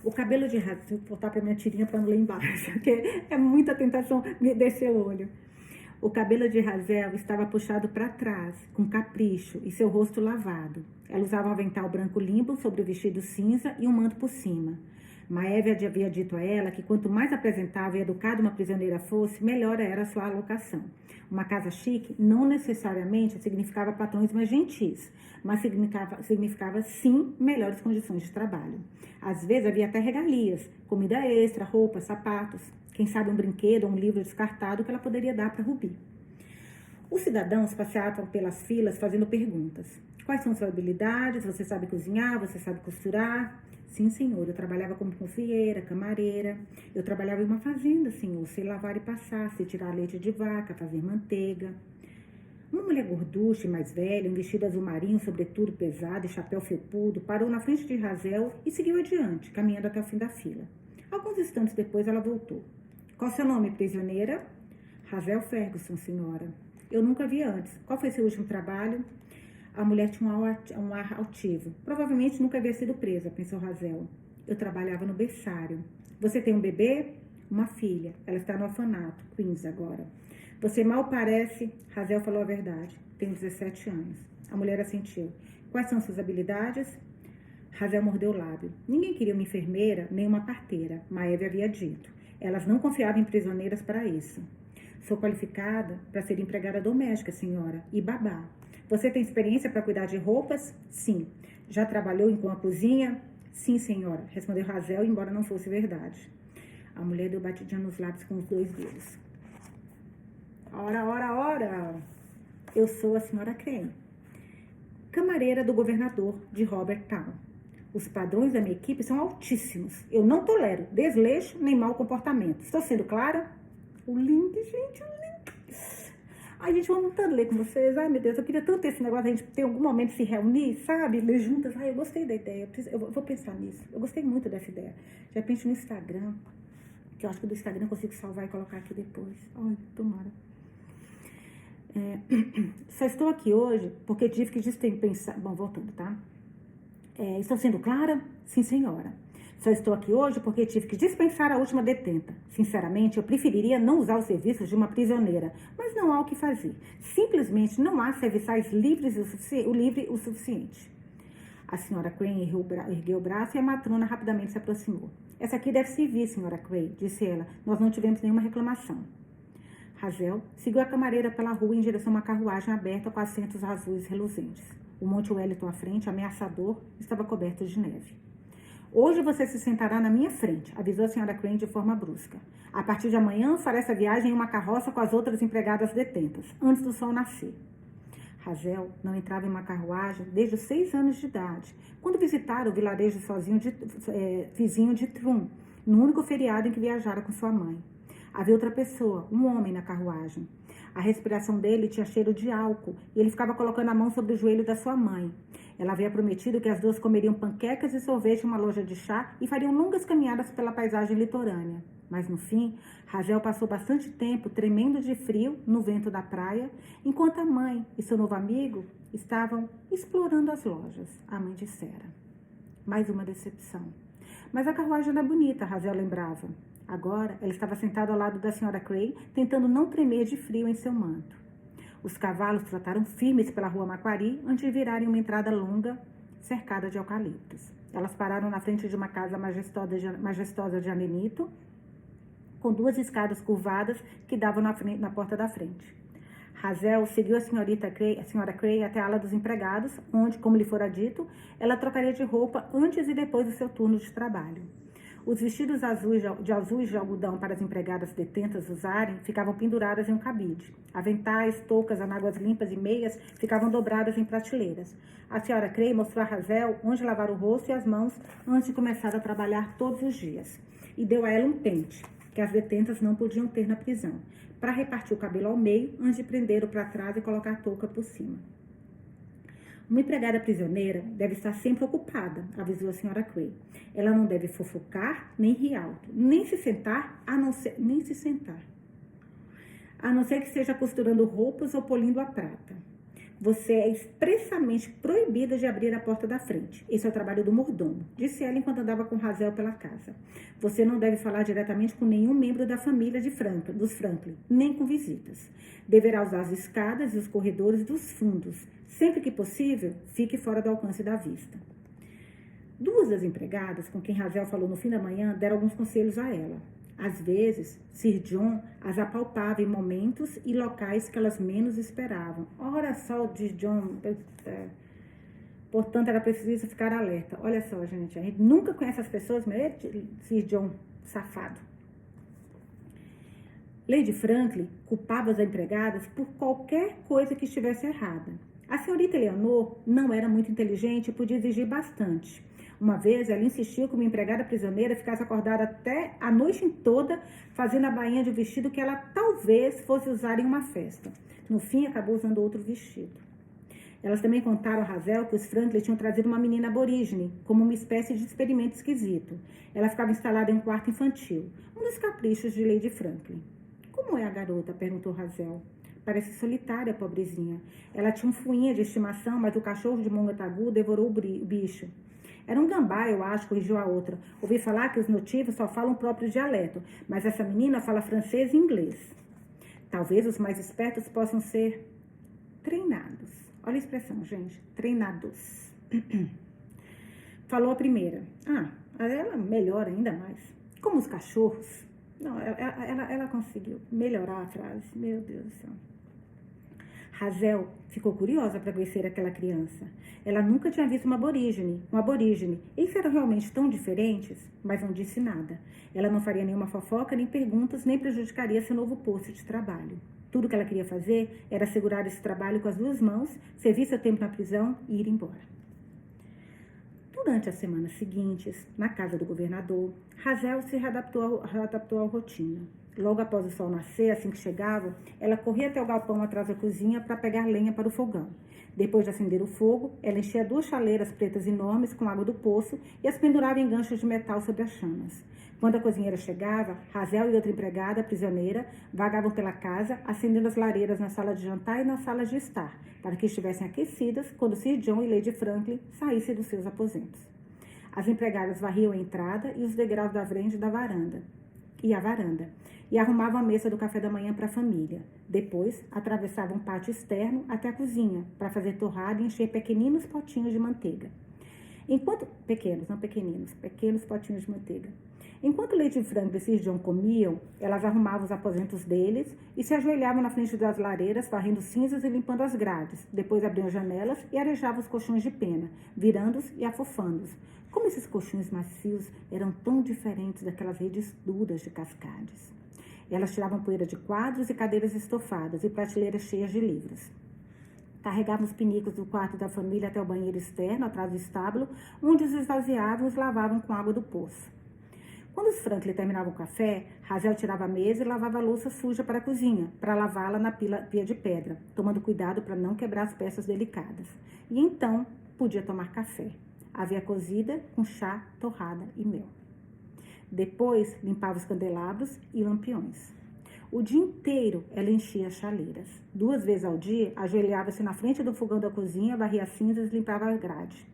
O cabelo de Hazel, vou voltar para minha tirinha para não ler embaixo, porque é muita tentação me descer o olho. O cabelo de Hazel estava puxado para trás, com capricho, e seu rosto lavado. Ela usava um avental branco limpo sobre o vestido cinza e um manto por cima. Maeve havia dito a ela que quanto mais apresentável e educada uma prisioneira fosse, melhor era a sua alocação. Uma casa chique não necessariamente significava patrões mais gentis, mas significava sim melhores condições de trabalho. Às vezes havia até regalias, comida extra, roupas, sapatos, quem sabe um brinquedo ou um livro descartado que ela poderia dar para Ruby. Os cidadãos passeavam pelas filas fazendo perguntas. Quais são suas habilidades? Você sabe cozinhar? Você sabe costurar? Sim, senhor, eu trabalhava como confieira, camareira. Eu trabalhava em uma fazenda, senhor, sei lavar e passar, sei tirar leite de vaca, fazer manteiga. Uma mulher gorducha e mais velha, um vestido azul marinho, sobretudo pesado e chapéu felpudo, parou na frente de Hazel e seguiu adiante, caminhando até o fim da fila. Alguns instantes depois, ela voltou. Qual seu nome, prisioneira? Hazel Ferguson, senhora. Eu nunca vi antes. Qual foi seu último trabalho? A mulher tinha um ar altivo. Provavelmente nunca havia sido presa, pensou Hazel. Eu trabalhava no berçário. Você tem um bebê? Uma filha. Ela está no orfanato, Queens agora. Você mal parece... Hazel falou a verdade. Tenho 17 anos. A mulher assentiu. Quais são suas habilidades? Hazel mordeu o lábio. Ninguém queria uma enfermeira, nem uma parteira. Maeve havia dito. Elas não confiavam em prisioneiras para isso. Sou qualificada para ser empregada doméstica, senhora, e babá. Você tem experiência para cuidar de roupas? Sim. Já trabalhou em uma cozinha? Sim, senhora, respondeu Hazel, embora não fosse verdade. A mulher deu batidinha nos lábios com os 2 dedos. Ora. Eu sou a senhora Crane, camareira do governador de Robert Town. Os padrões da minha equipe são altíssimos. Eu não tolero desleixo nem mau comportamento. Estou sendo clara? O link, gente, o link. Ai, gente, eu amo tanto ler com vocês. Ai, meu Deus, eu queria tanto ter esse negócio, a gente ter algum momento de se reunir, sabe? Ler juntas. Ai, eu gostei da ideia. Eu vou pensar nisso. Eu gostei muito dessa ideia. De repente no Instagram, que eu acho que do Instagram eu consigo salvar e colocar aqui depois. Ai, tomara. Só estou aqui hoje porque tive que dispensar... Bom, voltando, tá? Estou sendo clara? Sim, senhora. Só estou aqui hoje porque tive que dispensar a última detenta. Sinceramente, eu preferiria não usar os serviços de uma prisioneira, mas não há o que fazer. Simplesmente não há serviçais livres o suficiente. A senhora Crane ergueu o braço e a matrona rapidamente se aproximou. Essa aqui deve servir, senhora Crane, disse ela. Nós não tivemos nenhuma reclamação. Hazel seguiu a camareira pela rua em direção a uma carruagem aberta com assentos azuis reluzentes. O Monte Wellington à frente, ameaçador, estava coberto de neve. Hoje você se sentará na minha frente, avisou a senhora Crane de forma brusca. A partir de amanhã, fará essa viagem em uma carroça com as outras empregadas detentas, antes do sol nascer. Hazel não entrava em uma carruagem desde os 6 anos de idade, quando visitara o vilarejo vizinho de Trum, no único feriado em que viajara com sua mãe. Havia outra pessoa, um homem na carruagem. A respiração dele tinha cheiro de álcool e ele ficava colocando a mão sobre o joelho da sua mãe. Ela havia prometido que as duas comeriam panquecas e sorvete em uma loja de chá e fariam longas caminhadas pela paisagem litorânea. Mas no fim, Hazel passou bastante tempo tremendo de frio no vento da praia, enquanto a mãe e seu novo amigo estavam explorando as lojas, a mãe dissera. Mais uma decepção. Mas a carruagem era bonita, Hazel lembrava. Agora, ela estava sentada ao lado da senhora Cray, tentando não tremer de frio em seu manto. Os cavalos trotaram firmes pela rua Maquari antes de virarem uma entrada longa, cercada de eucaliptos. Elas pararam na frente de uma casa majestosa de anenito, com 2 escadas curvadas que davam na porta da frente. Hazel seguiu a senhora Cray até a ala dos empregados, onde, como lhe fora dito, ela trocaria de roupa antes e depois do seu turno de trabalho. Os vestidos azuis de algodão para as empregadas detentas usarem ficavam penduradas em um cabide. Aventais, toucas, anáguas limpas e meias ficavam dobradas em prateleiras. A senhora Cray mostrou a Hazel onde lavar o rosto e as mãos antes de começar a trabalhar todos os dias. E deu a ela um pente, que as detentas não podiam ter na prisão, para repartir o cabelo ao meio antes de prender-o para trás e colocar a touca por cima. Uma empregada prisioneira deve estar sempre ocupada, avisou a senhora Cray. Ela não deve fofocar, nem rir alto, nem se sentar, a não ser que esteja costurando roupas ou polindo a prata. Você é expressamente proibida de abrir a porta da frente. Esse é o trabalho do mordomo, disse ela enquanto andava com Hazel pela casa. Você não deve falar diretamente com nenhum membro da família dos Franklin, nem com visitas. Deverá usar as escadas e os corredores dos fundos. Sempre que possível, fique fora do alcance da vista. 2 das empregadas, com quem Hazel falou no fim da manhã, deram alguns conselhos a ela. Às vezes, Sir John as apalpava em momentos e locais que elas menos esperavam. Ora só, diz John. Portanto, era preciso ficar alerta. Olha só, gente, a gente nunca conhece as pessoas, mas Sir John, safado. Lady Franklin culpava as empregadas por qualquer coisa que estivesse errada. A senhorita Eleanor não era muito inteligente e podia exigir bastante. Uma vez, ela insistiu que uma empregada prisioneira ficasse acordada até a noite toda, fazendo a bainha de um vestido que ela talvez fosse usar em uma festa. No fim, acabou usando outro vestido. Elas também contaram a Hazel que os Franklin tinham trazido uma menina aborígene, como uma espécie de experimento esquisito. Ela ficava instalada em um quarto infantil, um dos caprichos de Lady Franklin. Como é a garota? Perguntou Hazel. Parece solitária, pobrezinha. Ela tinha um fuinha de estimação, mas o cachorro de Montagu devorou o bicho. Era um gambá, eu acho, corrigiu a outra. Ouvi falar que os nativos só falam o próprio dialeto, mas essa menina fala francês e inglês. Talvez os mais espertos possam ser treinados. Olha a expressão, gente. Treinados. Falou a primeira. Ela melhora ainda mais. Como os cachorros. Não, ela conseguiu melhorar a frase. Meu Deus do céu. Hazel ficou curiosa para conhecer aquela criança. Ela nunca tinha visto um aborígene. Eles eram realmente tão diferentes, mas não disse nada. Ela não faria nenhuma fofoca, nem perguntas, nem prejudicaria seu novo posto de trabalho. Tudo que ela queria fazer era segurar esse trabalho com as 2 mãos, servir seu tempo na prisão e ir embora. Durante as semanas seguintes, na casa do governador, Hazel se readaptou à rotina. Logo após o sol nascer, assim que chegava, ela corria até o galpão atrás da cozinha para pegar lenha para o fogão. Depois de acender o fogo, ela enchia 2 chaleiras pretas enormes com água do poço e as pendurava em ganchos de metal sobre as chamas. Quando a cozinheira chegava, Hazel e outra empregada, prisioneira, vagavam pela casa, acendendo as lareiras na sala de jantar e nas salas de estar, para que estivessem aquecidas quando Sir John e Lady Franklin saíssem dos seus aposentos. As empregadas varriam a entrada e os degraus da frente da varanda. E arrumavam a mesa do café da manhã para a família. Depois, atravessavam o pátio externo até a cozinha, para fazer torrada e encher pequeninos potinhos de manteiga. Pequenos potinhos de manteiga. Enquanto Lady Franklin e Sir John comiam, elas arrumavam os aposentos deles e se ajoelhavam na frente das lareiras, varrendo cinzas e limpando as grades. Depois abriam janelas e arejavam os colchões de pena, virando-os e afofando-os. Como esses colchões macios eram tão diferentes daquelas redes duras de cascades. Elas tiravam poeira de quadros e cadeiras estofadas e prateleiras cheias de livros. Carregavam os pinicos do quarto da família até o banheiro externo, atrás do estábulo, onde os esvaziavam e os lavavam com água do poço. Quando os Franklin terminavam o café, Hazel tirava a mesa e lavava a louça suja para a cozinha, para lavá-la na pia de pedra, tomando cuidado para não quebrar as peças delicadas. E então podia tomar café. Havia cozida com chá, torrada e mel. Depois, limpava os candelabros e lampiões. O dia inteiro, ela enchia as chaleiras. 2 vezes ao dia, ajoelhava-se na frente do fogão da cozinha, varria as cinzas e limpava a grade.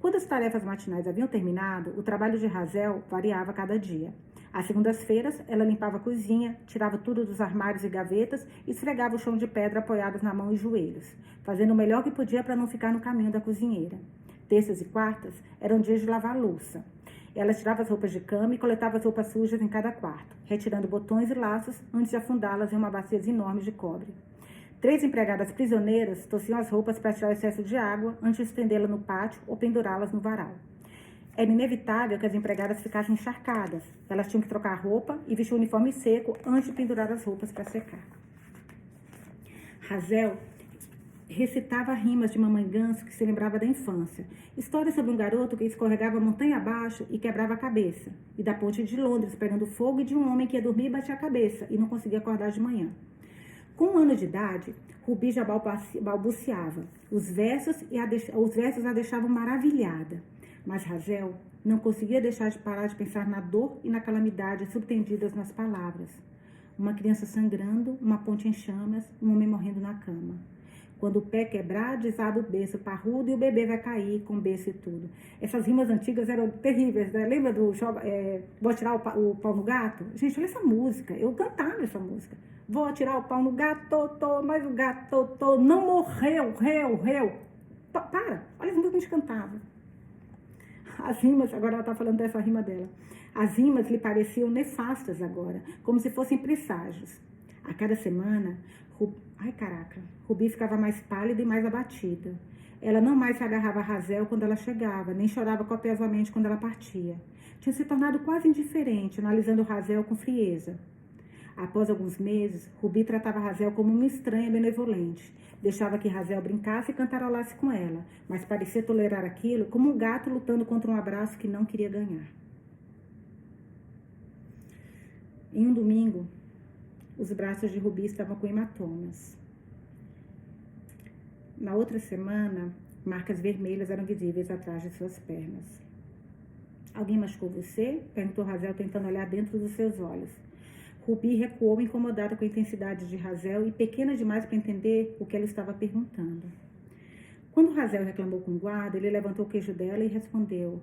Quando as tarefas matinais haviam terminado, o trabalho de Hazel variava cada dia. Às segundas-feiras, ela limpava a cozinha, tirava tudo dos armários e gavetas e esfregava o chão de pedra apoiados na mão e joelhos, fazendo o melhor que podia para não ficar no caminho da cozinheira. Terças e quartas eram dias de lavar a louça. Ela tirava as roupas de cama e coletava as roupas sujas em cada quarto, retirando botões e laços antes de afundá-las em uma bacia enorme de cobre. 3 empregadas prisioneiras torciam as roupas para tirar o excesso de água antes de estendê-las no pátio ou pendurá-las no varal. Era inevitável que as empregadas ficassem encharcadas. Elas tinham que trocar a roupa e vestir o uniforme seco antes de pendurar as roupas para secar. Hazel recitava rimas de Mamãe Ganso que se lembrava da infância. Histórias sobre um garoto que escorregava montanha abaixo e quebrava a cabeça. E da ponte de Londres pegando fogo e de um homem que ia dormir e batia a cabeça e não conseguia acordar de manhã. Com 1 ano de idade, Rubi já balbuciava. Os versos a deixavam maravilhada. Mas Hazel não conseguia deixar de parar de pensar na dor e na calamidade subtendidas nas palavras. Uma criança sangrando, uma ponte em chamas, um homem morrendo na cama. Quando o pé quebrar, desaba o berço parrudo e o bebê vai cair com berço e tudo. Essas rimas antigas eram terríveis, né? Lembra do vou atirar o pau no gato? Gente, olha essa música. Eu cantava essa música. Vou atirar o pau no gato, mas o gato não morreu, réu. Para, olha as músicas que a gente cantava. As rimas, agora ela está falando dessa rima dela. As rimas lhe pareciam nefastas agora, como se fossem presságios. A cada semana, Rubi ficava mais pálida e mais abatida. Ela não mais se agarrava a Hazel quando ela chegava, nem chorava copiosamente quando ela partia. Tinha se tornado quase indiferente, analisando Hazel com frieza. Após alguns meses, Rubi tratava Hazel como uma estranha benevolente. Deixava que Hazel brincasse e cantarolasse com ela, mas parecia tolerar aquilo como um gato lutando contra um abraço que não queria ganhar. Em um domingo, os braços de Rubi estavam com hematomas. Na outra semana, marcas vermelhas eram visíveis atrás de suas pernas. Alguém machucou você? Perguntou Hazel, tentando olhar dentro dos seus olhos. Rubi recuou, incomodada com a intensidade de Hazel e pequena demais para entender o que ela estava perguntando. Quando Hazel reclamou com o guarda, ele levantou o queijo dela e respondeu: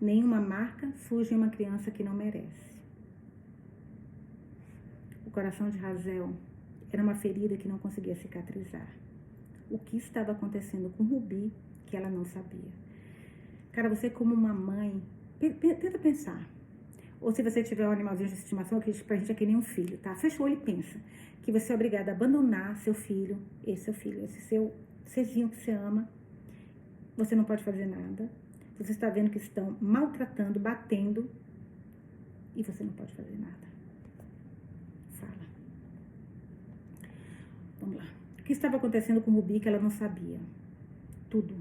nenhuma marca surge em uma criança que não merece. O coração de Hazel era uma ferida que não conseguia cicatrizar. O que estava acontecendo com Rubi que ela não sabia? Cara, você como uma mãe, tenta pensar. Ou se você tiver um animalzinho de estimação, que pra gente é que nem um filho, tá? Fecha o olho e pensa que você é obrigada a abandonar seu filho, esse seu serzinho que você ama. Você não pode fazer nada. Você está vendo que estão maltratando, batendo, e você não pode fazer nada. Fala. Vamos lá. O que estava acontecendo com Rubi que ela não sabia? Tudo.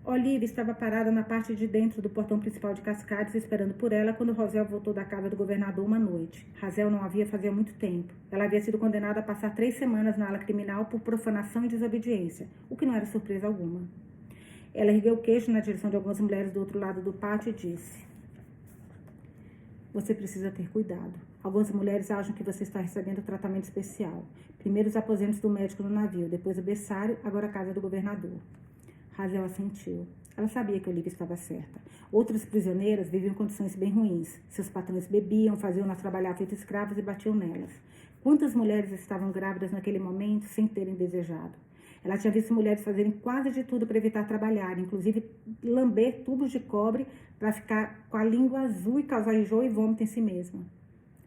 Olivia estava parada na parte de dentro do portão principal de Cascades, esperando por ela, quando Hazel voltou da casa do governador uma noite. Hazel não havia fazia muito tempo. Ela havia sido condenada a passar 3 semanas na ala criminal por profanação e desobediência, o que não era surpresa alguma. Ela ergueu o queixo na direção de algumas mulheres do outro lado do pátio e disse: você precisa ter cuidado. Algumas mulheres acham que você está recebendo tratamento especial. Primeiro os aposentos do médico no navio, depois o berçário, agora a casa do governador. Hazel assentiu. Ela sabia que Olivia estava certa. Outras prisioneiras viviam em condições bem ruins. Seus patrões bebiam, faziam-nas trabalhar feito escravas e batiam nelas. Quantas mulheres estavam grávidas naquele momento sem terem desejado? Ela tinha visto mulheres fazerem quase de tudo para evitar trabalhar, inclusive lamber tubos de cobre para ficar com a língua azul e causar enjoo e vômito em si mesma.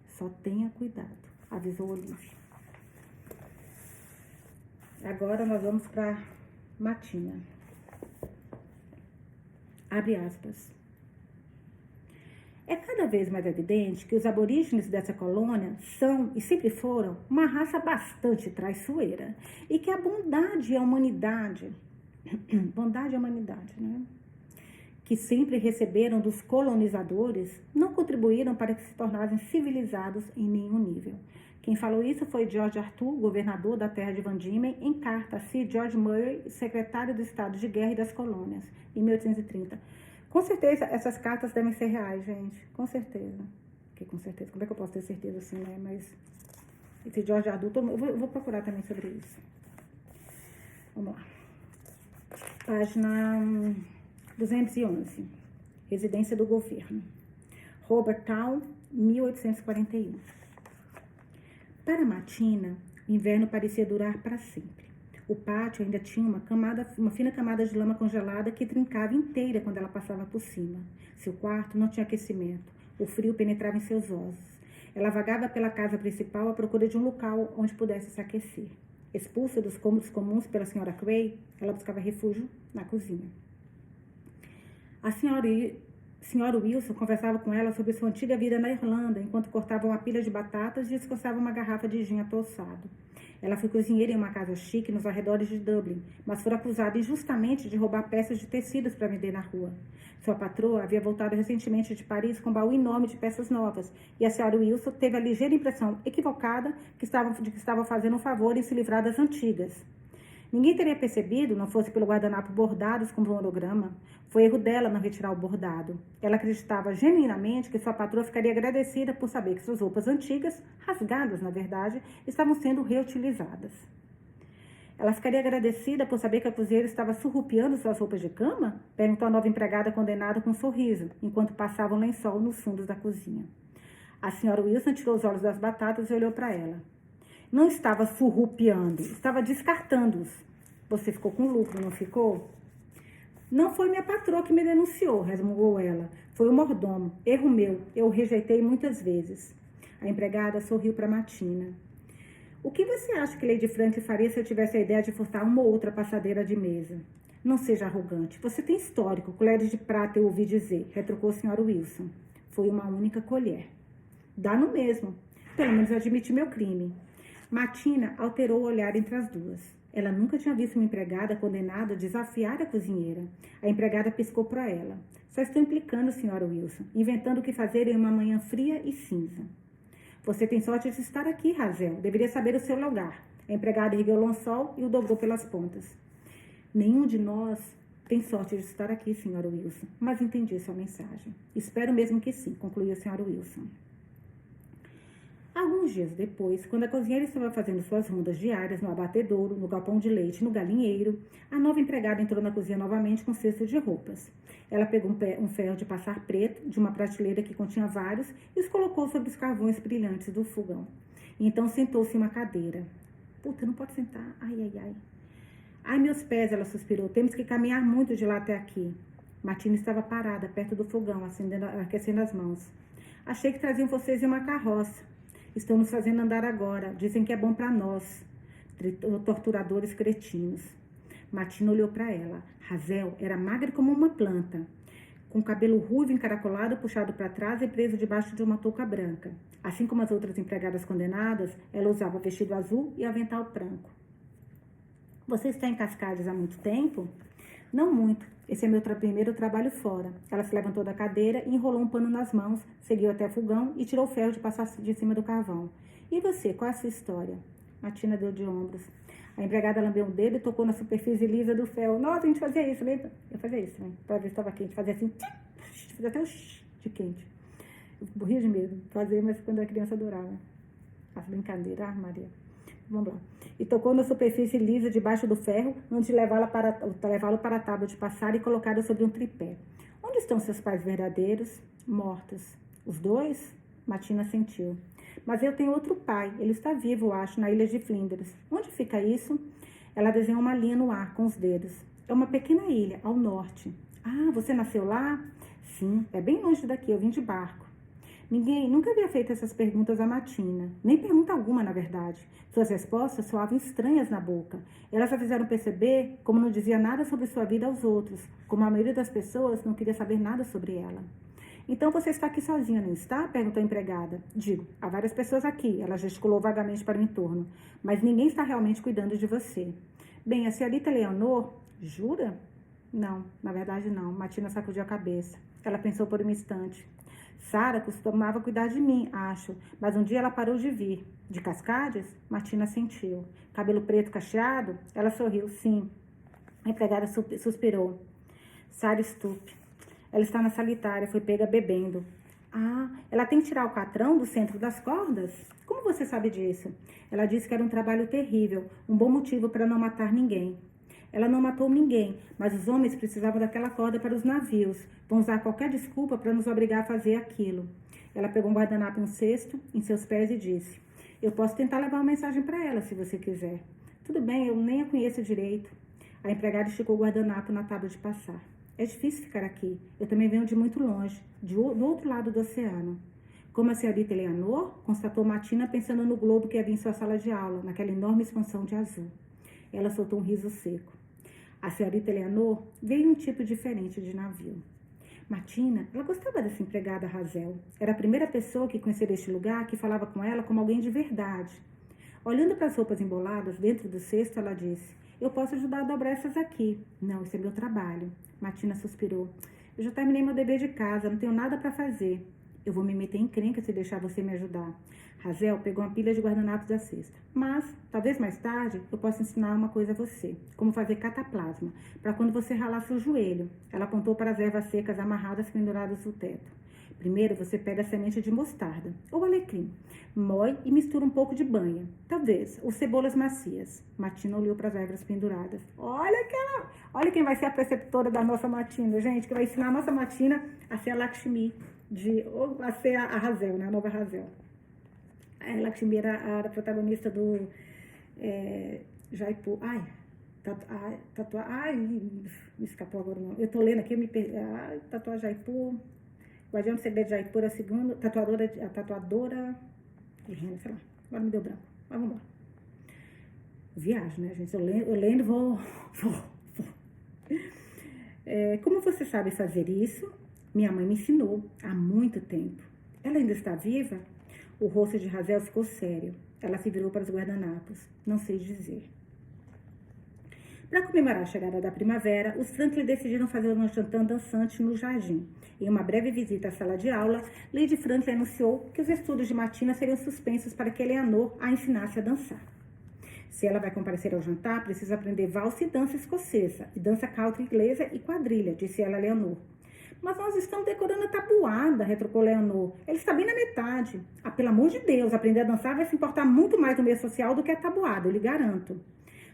Só tenha cuidado, avisou Olivia. Agora nós vamos para Matinha. Abre aspas. É cada vez mais evidente que os aborígenes dessa colônia são, e sempre foram, uma raça bastante traiçoeira. E que a bondade e a humanidade, né? Que sempre receberam dos colonizadores, não contribuíram para que se tornassem civilizados em nenhum nível. Quem falou isso foi George Arthur, governador da terra de Van Diemen, em carta a Sir George Murray, secretário do Estado de Guerra e das Colônias, em 1830. Com certeza, essas cartas devem ser reais, gente. Com certeza. Com certeza. Como é que eu posso ter certeza assim, né? Mas esse George Arthur, eu vou procurar também sobre isso. Vamos lá. Página 211. Residência do governo. Robert Town, 1841. Para Matina, o inverno parecia durar para sempre. O pátio ainda tinha uma fina camada de lama congelada que trincava inteira quando ela passava por cima. Seu quarto não tinha aquecimento. O frio penetrava em seus ossos. Ela vagava pela casa principal à procura de um local onde pudesse se aquecer. Expulsa dos cômodos comuns pela senhora Cray, ela buscava refúgio na cozinha. A senhora Wilson conversava com ela sobre sua antiga vida na Irlanda, enquanto cortava uma pilha de batatas e descoçava uma garrafa de gin atoçado. Ela foi cozinheira em uma casa chique nos arredores de Dublin, mas foi acusada injustamente de roubar peças de tecidos para vender na rua. Sua patroa havia voltado recentemente de Paris com um baú enorme de peças novas, e a senhora Wilson teve a ligeira impressão equivocada de que estava fazendo um favor em se livrar das antigas. Ninguém teria percebido, não fosse pelo guardanapo bordados com monograma. Foi erro dela não retirar o bordado. Ela acreditava genuinamente que sua patroa ficaria agradecida por saber que suas roupas antigas, rasgadas na verdade, estavam sendo reutilizadas. Ela ficaria agradecida por saber que a cozinheira estava surrupiando suas roupas de cama? Perguntou a nova empregada condenada com um sorriso, enquanto passava um lençol nos fundos da cozinha. A senhora Wilson tirou os olhos das batatas e olhou para ela. Não estava surrupiando, estava descartando-os. Você ficou com lucro, não ficou? Não foi minha patroa que me denunciou, resmungou ela. Foi o mordomo. Erro meu. Eu o rejeitei muitas vezes. A empregada sorriu para Matina. O que você acha que Lady Franklin faria se eu tivesse a ideia de furtar uma ou outra passadeira de mesa? Não seja arrogante. Você tem histórico, colheres de prata, eu ouvi dizer, retrucou a senhora Wilson. Foi uma única colher. Dá no mesmo. Pelo menos eu admiti meu crime. Matina alterou o olhar entre as duas. Ela nunca tinha visto uma empregada condenada a desafiar a cozinheira. A empregada piscou para ela. Só estou implicando, senhora Wilson, inventando o que fazer em uma manhã fria e cinza. Você tem sorte de estar aqui, Razel. Deveria saber o seu lugar. A empregada ergueu o lençol e o dobrou pelas pontas. Nenhum de nós tem sorte de estar aqui, senhora Wilson, mas entendi sua mensagem. Espero mesmo que sim, concluiu a senhora Wilson. Alguns dias depois, quando a cozinheira estava fazendo suas rondas diárias no abatedouro, no galpão de leite e no galinheiro, a nova empregada entrou na cozinha novamente com um cesto de roupas. Ela pegou um ferro de passar preto de uma prateleira que continha vários e os colocou sobre os carvões brilhantes do fogão. E então sentou-se em uma cadeira. Puta, não pode sentar. Ai, ai, ai. Ai, meus pés, ela suspirou. Temos que caminhar muito de lá até aqui. Matina estava parada, perto do fogão, aquecendo as mãos. Achei que traziam vocês em uma carroça. Estão nos fazendo andar agora. Dizem que é bom para nós, torturadores cretinos. Matina olhou para ela. Razel era magra como uma planta, com cabelo ruivo encaracolado, puxado para trás e preso debaixo de uma touca branca. Assim como as outras empregadas condenadas, ela usava vestido azul e avental branco. Você está em Cascades há muito tempo? Não muito. Esse é meu primeiro trabalho fora. Ela se levantou da cadeira e enrolou um pano nas mãos, seguiu até o fogão e tirou o ferro de passar de cima do carvão. E você, qual é a sua história? Matina deu de ombros. A empregada lambeu um dedo e tocou na superfície lisa do ferro. Nossa, a gente fazia isso, lembra? Eu fazia isso, né? Para ver se estava quente. Fazia assim, fazia até de quente. Eu morria de medo. Fazia, mas quando era criança adorava. As brincadeiras, Maria. Vamos lá. E tocou na superfície lisa debaixo do ferro, antes de levá-lo para a tábua de passar e colocá-lo sobre um tripé. Onde estão seus pais verdadeiros? Mortos. Os dois? Matina sentiu. Mas eu tenho outro pai. Ele está vivo, acho, na ilha de Flinders. Onde fica isso? Ela desenhou uma linha no ar com os dedos. É uma pequena ilha, ao norte. Ah, você nasceu lá? Sim, é bem longe daqui. Eu vim de barco. Ninguém nunca havia feito essas perguntas a Matina. Nem pergunta alguma, na verdade. Suas respostas soavam estranhas na boca. Elas a fizeram perceber como não dizia nada sobre sua vida aos outros, como a maioria das pessoas não queria saber nada sobre ela. Então você está aqui sozinha, não está? Perguntou a empregada. Digo, há várias pessoas aqui. Ela gesticulou vagamente para o entorno. Mas ninguém está realmente cuidando de você. Bem, a senhorita Leonor... Jura? Não, na verdade não. Matina sacudiu a cabeça. Ela pensou por um instante. Sara costumava cuidar de mim, acho, mas um dia ela parou de vir. De Cascades? Matina sentiu. Cabelo preto cacheado? Ela sorriu, sim. A empregada suspirou. Sara Stupe. Ela está na sanitária, foi pega bebendo. Ah, ela tem que tirar o catrão do centro das cordas? Como você sabe disso? Ela disse que era um trabalho terrível, um bom motivo para não matar ninguém. Ela não matou ninguém, mas os homens precisavam daquela corda para os navios. Vão usar qualquer desculpa para nos obrigar a fazer aquilo. Ela pegou um guardanapo em um cesto, em seus pés e disse: eu posso tentar levar uma mensagem para ela, se você quiser. Tudo bem, eu nem a conheço direito. A empregada esticou o guardanapo na tábua de passar. É difícil ficar aqui. Eu também venho de muito longe, do outro lado do oceano. Como a senhorita Eleanor, constatou Matina pensando no globo que havia em sua sala de aula, naquela enorme expansão de azul. Ela soltou um riso seco. A senhorita Eleanor veio em um tipo diferente de navio. Matina, ela gostava dessa empregada Hazel. Era a primeira pessoa que conhecia este lugar que falava com ela como alguém de verdade. Olhando para as roupas emboladas dentro do cesto, ela disse: eu posso ajudar a dobrar essas aqui. Não, isso é meu trabalho. Matina suspirou. Eu já terminei meu dever de casa, não tenho nada para fazer. Eu vou me meter em encrenca se deixar você me ajudar. Hazel pegou uma pilha de guardanapos da cesta. Mas, talvez mais tarde, eu possa ensinar uma coisa a você. Como fazer cataplasma, para quando você ralar seu joelho. Ela apontou para as ervas secas amarradas penduradas no teto. Primeiro, você pega a semente de mostarda, ou alecrim. Moe e mistura um pouco de banha. Talvez, ou cebolas macias. Matina olhou para as ervas penduradas. Olha quem vai ser a preceptora da nossa Matina, gente. Que vai ensinar a nossa Matina a ser a Lakshmi. Ou a ser a Hazel, né? A nova Hazel. A Lakshmi era a protagonista do Jaipur. Me escapou agora o nome. Eu tô lendo aqui, eu me perdi. Tatuar Jaipur. Guardião do Segredo de Jaipur, a segunda. A tatuadora. Sei lá. Agora me deu branco. Mas vamos lá. Viagem, né, gente? Eu lendo, vou. Como você sabe fazer isso? Minha mãe me ensinou há muito tempo. Ela ainda está viva? O rosto de Hazel ficou sério. Ela se virou para os guardanapos. Não sei dizer. Para comemorar a chegada da primavera, os Franklin decidiram fazer um jantar dançante no jardim. Em uma breve visita à sala de aula, Lady Franklin anunciou que os estudos de Matina seriam suspensos para que Eleanor a ensinasse a dançar. Se ela vai comparecer ao jantar, precisa aprender valsa e dança escocesa, e dança country inglesa e quadrilha, disse ela a Eleanor. Mas nós estamos decorando a tabuada, retrucou Leonor. Ele está bem na metade. Pelo amor de Deus, aprender a dançar vai se importar muito mais no meio social do que a tabuada, eu lhe garanto.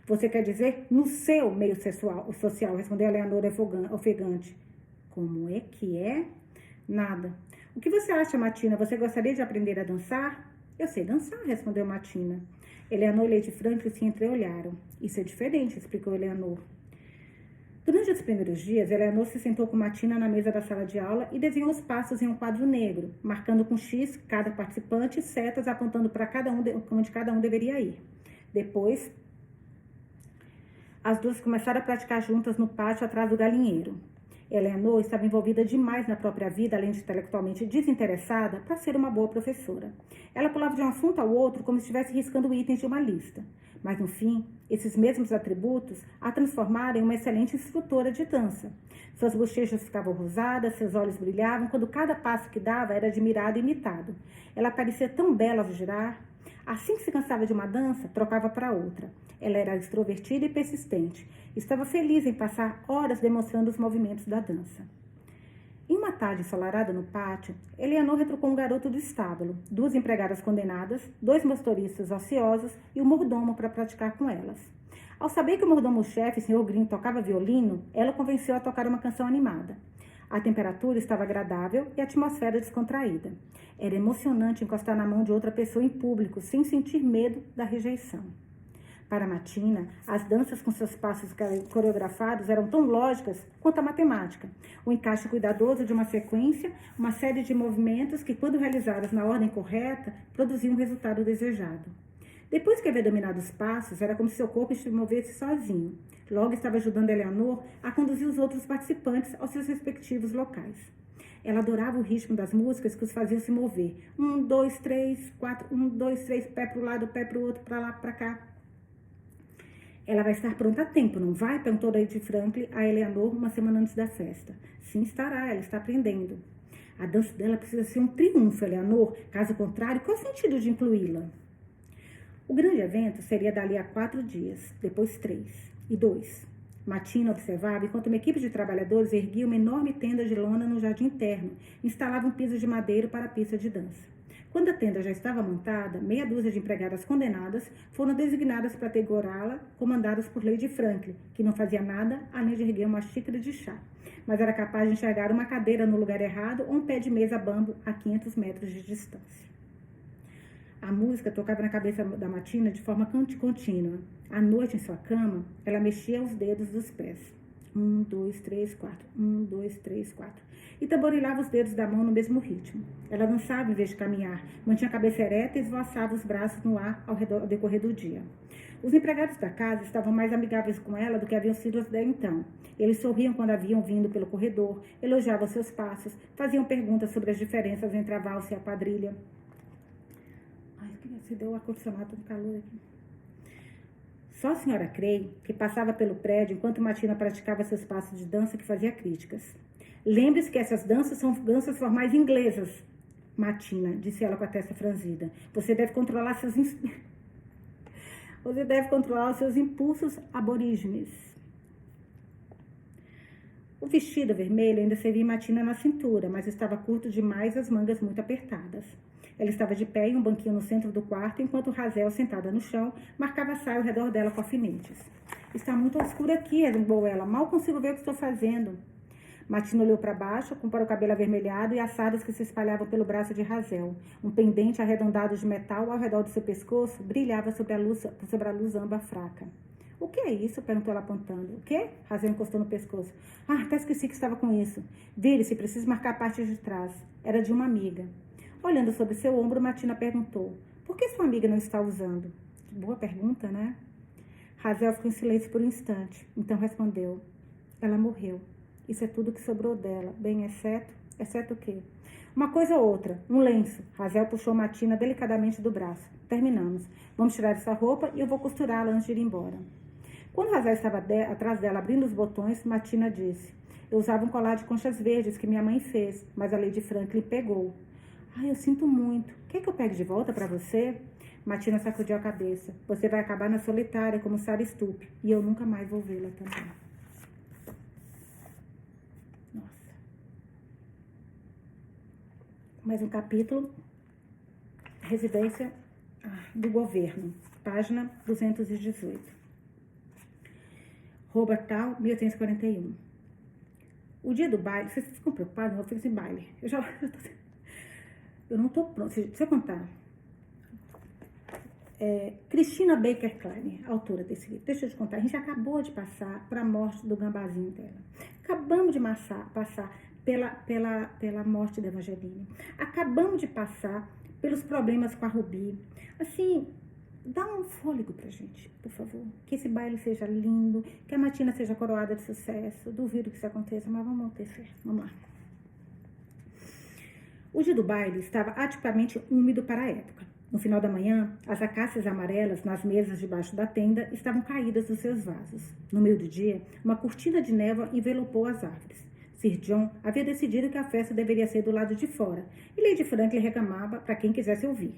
Você quer dizer no seu meio social, respondeu Leonor ofegante. Como é que é? Nada. O que você acha, Matina? Você gostaria de aprender a dançar? Eu sei dançar, respondeu Matina. Eleanor e Lady Franklin se entreolharam. Isso é diferente, explicou Eleanor. Durante os primeiros dias, Eleanor se sentou com Matina na mesa da sala de aula e desenhou os passos em um quadro negro, marcando com X cada participante e setas apontando para onde cada um deveria ir. Depois, as duas começaram a praticar juntas no pátio atrás do galinheiro. Eleanor estava envolvida demais na própria vida, além de intelectualmente desinteressada, para ser uma boa professora. Ela pulava de um assunto ao outro como se estivesse riscando itens de uma lista. Mas, no fim, esses mesmos atributos a transformaram em uma excelente instrutora de dança. Suas bochechas ficavam rosadas, seus olhos brilhavam, quando cada passo que dava era admirado e imitado. Ela parecia tão bela ao girar. Assim que se cansava de uma dança, trocava para outra. Ela era extrovertida e persistente. Estava feliz em passar horas demonstrando os movimentos da dança. Em uma tarde ensolarada no pátio, Eleanor retrucou um garoto do estábulo, 2 empregadas condenadas, 2 motoristas ociosos e o mordomo para praticar com elas. Ao saber que o mordomo-chefe, Sr. Green, tocava violino, ela o convenceu a tocar uma canção animada. A temperatura estava agradável e a atmosfera descontraída. Era emocionante encostar na mão de outra pessoa em público, sem sentir medo da rejeição. Para Matina, as danças com seus passos coreografados eram tão lógicas quanto a matemática. O encaixe cuidadoso de uma sequência, uma série de movimentos que, quando realizados na ordem correta, produziam o resultado desejado. Depois que havia dominado os passos, era como se seu corpo se movesse sozinho. Logo estava ajudando Eleanor a conduzir os outros participantes aos seus respectivos locais. Ela adorava o ritmo das músicas que os faziam se mover. 1, 2, 3, 4, 1, 2, 3, pé para o lado, pé para o outro, para lá, para cá. Ela vai estar pronta a tempo, não vai? Perguntou Lady Franklin a Eleanor uma semana antes da festa. Sim, estará, ela está aprendendo. A dança dela precisa ser um triunfo, Eleanor. Caso contrário, qual o sentido de incluí-la? O grande evento seria dali a 4 dias, depois 3 e 2. Matina observava enquanto uma equipe de trabalhadores erguia uma enorme tenda de lona no jardim interno e instalava um piso de madeira para a pista de dança. Quando a tenda já estava montada, meia dúzia de empregadas condenadas foram designadas para tegorá-la, comandadas por Lady Franklin, que não fazia nada além de erguer uma xícara de chá, mas era capaz de enxergar uma cadeira no lugar errado ou um pé de mesa bambo a 500 metros de distância. A música tocava na cabeça da Martina de forma contínua. À noite, em sua cama, ela mexia os dedos dos pés. 1, 2, 3, 4. 1, 2, 3, 4. E tamborilava os dedos da mão no mesmo ritmo. Ela dançava em vez de caminhar, mantinha a cabeça ereta e esvoaçava os braços no ar ao decorrer do dia. Os empregados da casa estavam mais amigáveis com ela do que haviam sido até então. Eles sorriam quando a viam vindo pelo corredor, elogiavam seus passos, faziam perguntas sobre as diferenças entre a valsa e a quadrilha. Ai, se deu o ar-condicionado do calor aqui. Só a senhora Cray, que passava pelo prédio enquanto Martina praticava seus passos de dança, que fazia críticas. Lembre-se que essas danças são danças formais inglesas, Martina, disse ela com a testa franzida. Você deve controlar os seus impulsos aborígenes. O vestido vermelho ainda servia Martina na cintura, mas estava curto demais, as mangas muito apertadas. Ela estava de pé em um banquinho no centro do quarto, enquanto Hazel, sentada no chão, marcava a saia ao redor dela com alfinetes. Está muito escuro aqui, resmungou ela. Mal consigo ver o que estou fazendo. Martina olhou para baixo, para o cabelo avermelhado e as sardas que se espalhavam pelo braço de Hazel. Um pendente arredondado de metal ao redor do seu pescoço brilhava sobre a luz âmbar fraca. O que é isso? Perguntou ela apontando. O quê? Hazel encostou no pescoço. Ah, até esqueci que estava com isso. Vire-se, preciso marcar a parte de trás. Era de uma amiga. Olhando sobre seu ombro, Martina perguntou. Por que sua amiga não está usando? Boa pergunta, né? Hazel ficou em silêncio por um instante. Então respondeu. Ela morreu. Isso é tudo que sobrou dela. Bem, exceto o quê? Uma coisa ou outra. Um lenço. Hazel puxou Martina delicadamente do braço. Terminamos. Vamos tirar essa roupa e eu vou costurá-la antes de ir embora. Quando Hazel estava atrás dela, abrindo os botões, Martina disse. Eu usava um colar de conchas verdes que minha mãe fez, mas a Lady Franklin pegou. Ai, eu sinto muito. Quer que eu pegue de volta para você? Martina sacudiu a cabeça. Você vai acabar na solitária como Sarah Stupe. E eu nunca mais vou vê-la também. Nossa. Mais um capítulo. Residência do governo. Página 218. Robert Tal, 1841. O dia do baile. Vocês ficam preocupados? Eu fiz em baile. Eu não estou pronta. Deixa eu contar. Christina Baker Klein, autora desse livro. Deixa eu te contar. A gente acabou de passar para a morte do gambazinho dela. Acabamos de passar pela morte da Evangeline. Acabamos de passar pelos problemas com a Ruby. Assim, dá um fôlego pra gente, por favor. Que esse baile seja lindo, que a Martina seja coroada de sucesso. Duvido que isso aconteça, mas vamos ter fé. Vamos lá. O dia do baile estava atipicamente úmido para a época. No final da manhã, as acácias amarelas nas mesas debaixo da tenda estavam caídas dos seus vasos. No meio do dia, uma cortina de névoa envelopou as árvores. Sir John havia decidido que a festa deveria ser do lado de fora, e Lady Franklin reclamava para quem quisesse ouvir.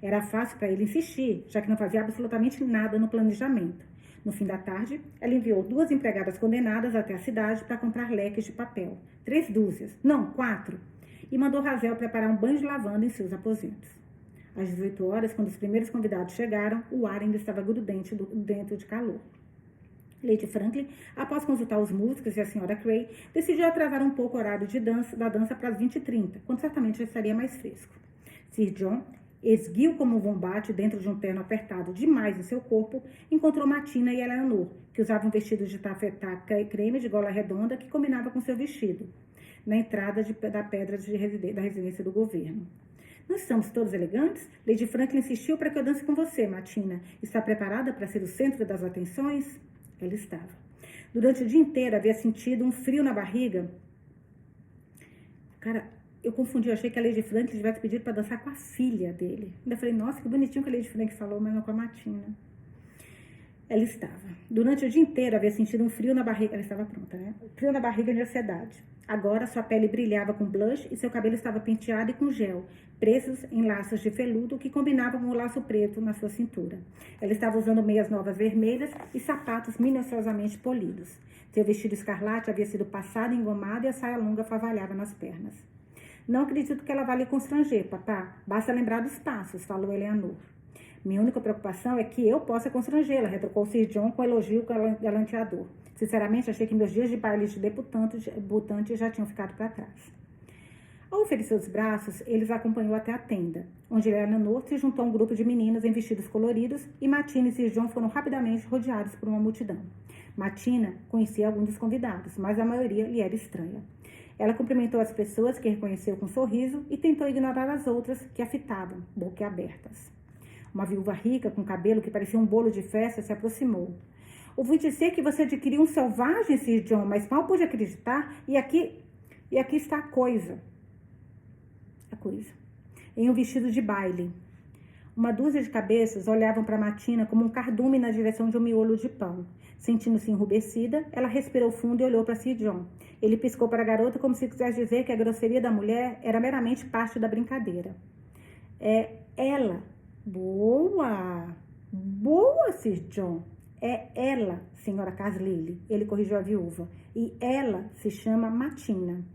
Era fácil para ele insistir, já que não fazia absolutamente nada no planejamento. No fim da tarde, ela enviou 2 empregadas condenadas até a cidade para comprar leques de papel. 3 dúzias, não, 4. E mandou Hazel preparar um banho de lavanda em seus aposentos. Às 18 horas, quando os primeiros convidados chegaram, o ar ainda estava grudento dentro de calor. Lady Franklin, após consultar os músicos e a senhora Cray, decidiu atrasar um pouco o horário da dança para as 20h30, quando certamente já estaria mais fresco. Sir John, esguio como um bombate dentro de um terno apertado demais em seu corpo, encontrou Martina e Eleanor, que usavam vestidos de tafetá creme de gola redonda que combinava com seu vestido, na entrada da pedra da residência do governo. Não estamos todos elegantes? Lady Franklin insistiu para que eu dance com você, Martina. Está preparada para ser o centro das atenções? Ela estava. Durante o dia inteiro havia sentido um frio na barriga. Cara, eu confundi, eu achei que a Lady Franklin tivesse pedido para dançar com a filha dele. Ainda falei, nossa, que bonitinho que a Lady Franklin falou, mas não com a Martina. Ela estava. Durante o dia inteiro havia sentido um frio na barriga. Ela estava pronta, né? Frio na barriga de ansiedade. Agora sua pele brilhava com blush e seu cabelo estava penteado e com gel, presos em laços de veludo que combinavam com o laço preto na sua cintura. Ela estava usando meias novas vermelhas e sapatos minuciosamente polidos. Seu vestido escarlate havia sido passado e engomado e a saia longa favalhava nas pernas. Não acredito que ela vá lhe constranger, papá. Basta lembrar dos passos, falou Eleanor. Minha única preocupação é que eu possa constrangê-la, retrucou Sir John com elogio galanteador. Sinceramente, achei que meus dias de baile de debutante já tinham ficado para trás. Ao oferecer os braços, ele os acompanhou até a tenda, onde Eleanor se juntou a um grupo de meninas em vestidos coloridos e Matina e Sir John foram rapidamente rodeados por uma multidão. Matina conhecia alguns dos convidados, mas a maioria lhe era estranha. Ela cumprimentou as pessoas que reconheceu com um sorriso e tentou ignorar as outras que a fitavam, boquiabertas. Uma viúva rica, com cabelo que parecia um bolo de festa, se aproximou. Ouvi dizer que você adquiriu um selvagem, Sir John, mas mal pude acreditar, e aqui está a coisa. Em um vestido de baile. Uma dúzia de cabeças olhavam para Matina como um cardume na direção de um miolo de pão. Sentindo-se enrubescida, ela respirou fundo e olhou para Sir John. Ele piscou para a garota como se quisesse dizer que a grosseria da mulher era meramente parte da brincadeira. É ela. Boa! Boa, Sir John. É ela, senhora Carlyle. Ele corrigiu a viúva. E ela se chama Matina.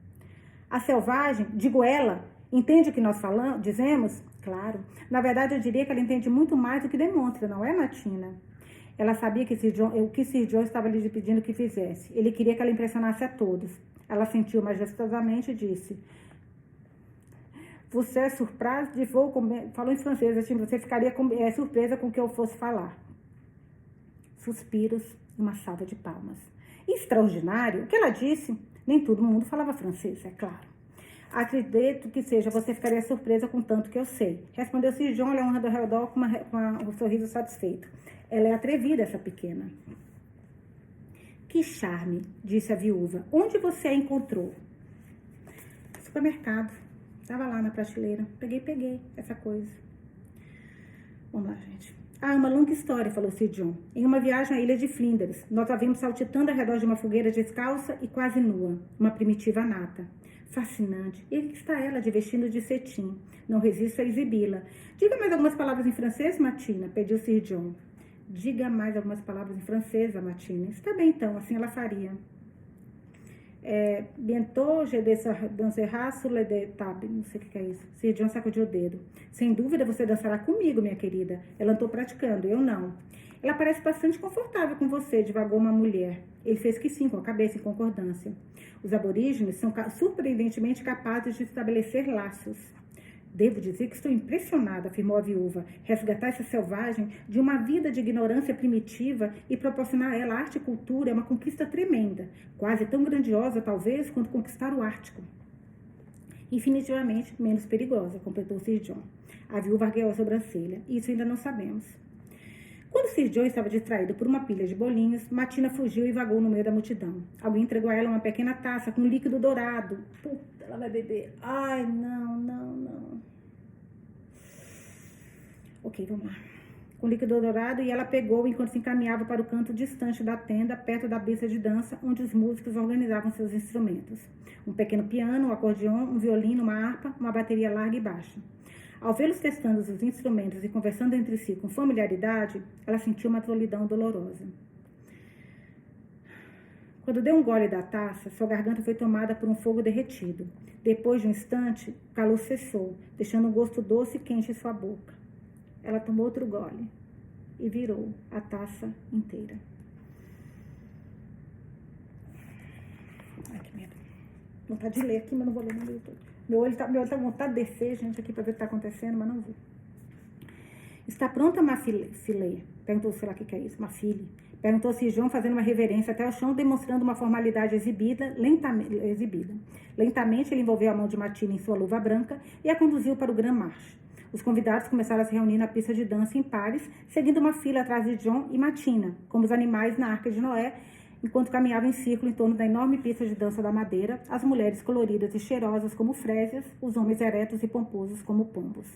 A selvagem, digo ela, entende o que nós dizemos? Claro. Na verdade, eu diria que ela entende muito mais do que demonstra, não é, Matina? Ela sabia que o que Sir John estava lhe pedindo que fizesse. Ele queria que ela impressionasse a todos. Ela sentiu majestosamente e disse: você é surpresa de vou comer. Falou em francês, assim, você ficaria surpresa com o que eu fosse falar. Suspiros e uma salva de palmas. Extraordinário? O que ela disse? Nem todo mundo falava francês, é claro. Acredito que seja, você ficaria surpresa com tanto que eu sei. Respondeu Sir John, olhando ao redor com um sorriso satisfeito. Ela é atrevida, essa pequena. Que charme, disse a viúva. Onde você a encontrou? Supermercado. Estava lá na prateleira. Peguei essa coisa. Vamos lá, gente. Uma longa história, falou Sir John. Em uma viagem à ilha de Flinders, nós a vimos saltitando ao redor de uma fogueira descalça e quase nua. Uma primitiva nata. Fascinante. E aqui está ela, de vestido de cetim. Não resisto a exibi-la. Diga mais algumas palavras em francês, Matina, pediu Sir John. Diga mais algumas palavras em francês, Matina. Está bem, então, assim ela faria. Bientôt, je danserai sur le table. Não sei o que é isso. Sir John sacudiu o dedo. Sem dúvida, você dançará comigo, minha querida. Ela andou praticando, eu não. Ela parece bastante confortável com você, divagou uma mulher. Ele fez que sim, com a cabeça em concordância. Os aborígenes são surpreendentemente capazes de estabelecer laços. Devo dizer que estou impressionada, afirmou a viúva. Resgatar essa selvagem de uma vida de ignorância primitiva e proporcionar a ela arte e cultura é uma conquista tremenda, quase tão grandiosa, talvez, quanto conquistar o Ártico. Infinitivamente menos perigosa, completou Sir John. A viúva arqueou a sobrancelha. Isso ainda não sabemos. Quando Sir John estava distraído por uma pilha de bolinhos, Matina fugiu e vagou no meio da multidão. Alguém entregou a ela uma pequena taça com líquido dourado. Puta, ela vai beber. Ai, não. Ok, vamos lá. Com líquido dourado, e ela pegou enquanto se encaminhava para o canto distante da tenda, perto da pista de dança, onde os músicos organizavam seus instrumentos. Um pequeno piano, um acordeon, um violino, uma harpa, uma bateria larga e baixa. Ao vê-los testando os instrumentos e conversando entre si com familiaridade, ela sentiu uma solidão dolorosa. Quando deu um gole da taça, sua garganta foi tomada por um fogo derretido. Depois de um instante, o calor cessou, deixando um gosto doce e quente em sua boca. Ela tomou outro gole e virou a taça inteira. Ai, que medo. Vontade de ler aqui, mas não vou ler no YouTube. Meu olho tá com vontade de descer, gente, aqui para ver o que está acontecendo, mas não vou. Está pronta, ma filha? Perguntou, sei lá o que é isso, ma filha. Perguntou Sir John, fazendo uma reverência até o chão, demonstrando uma formalidade exibida. Lentamente, ele envolveu a mão de Matina em sua luva branca e a conduziu para o Grand Marche. Os convidados começaram a se reunir na pista de dança em pares, seguindo uma fila atrás de John e Matina, como os animais na Arca de Noé, enquanto caminhavam em círculo em torno da enorme pista de dança da madeira, as mulheres coloridas e cheirosas como frésias, os homens eretos e pomposos como pombos.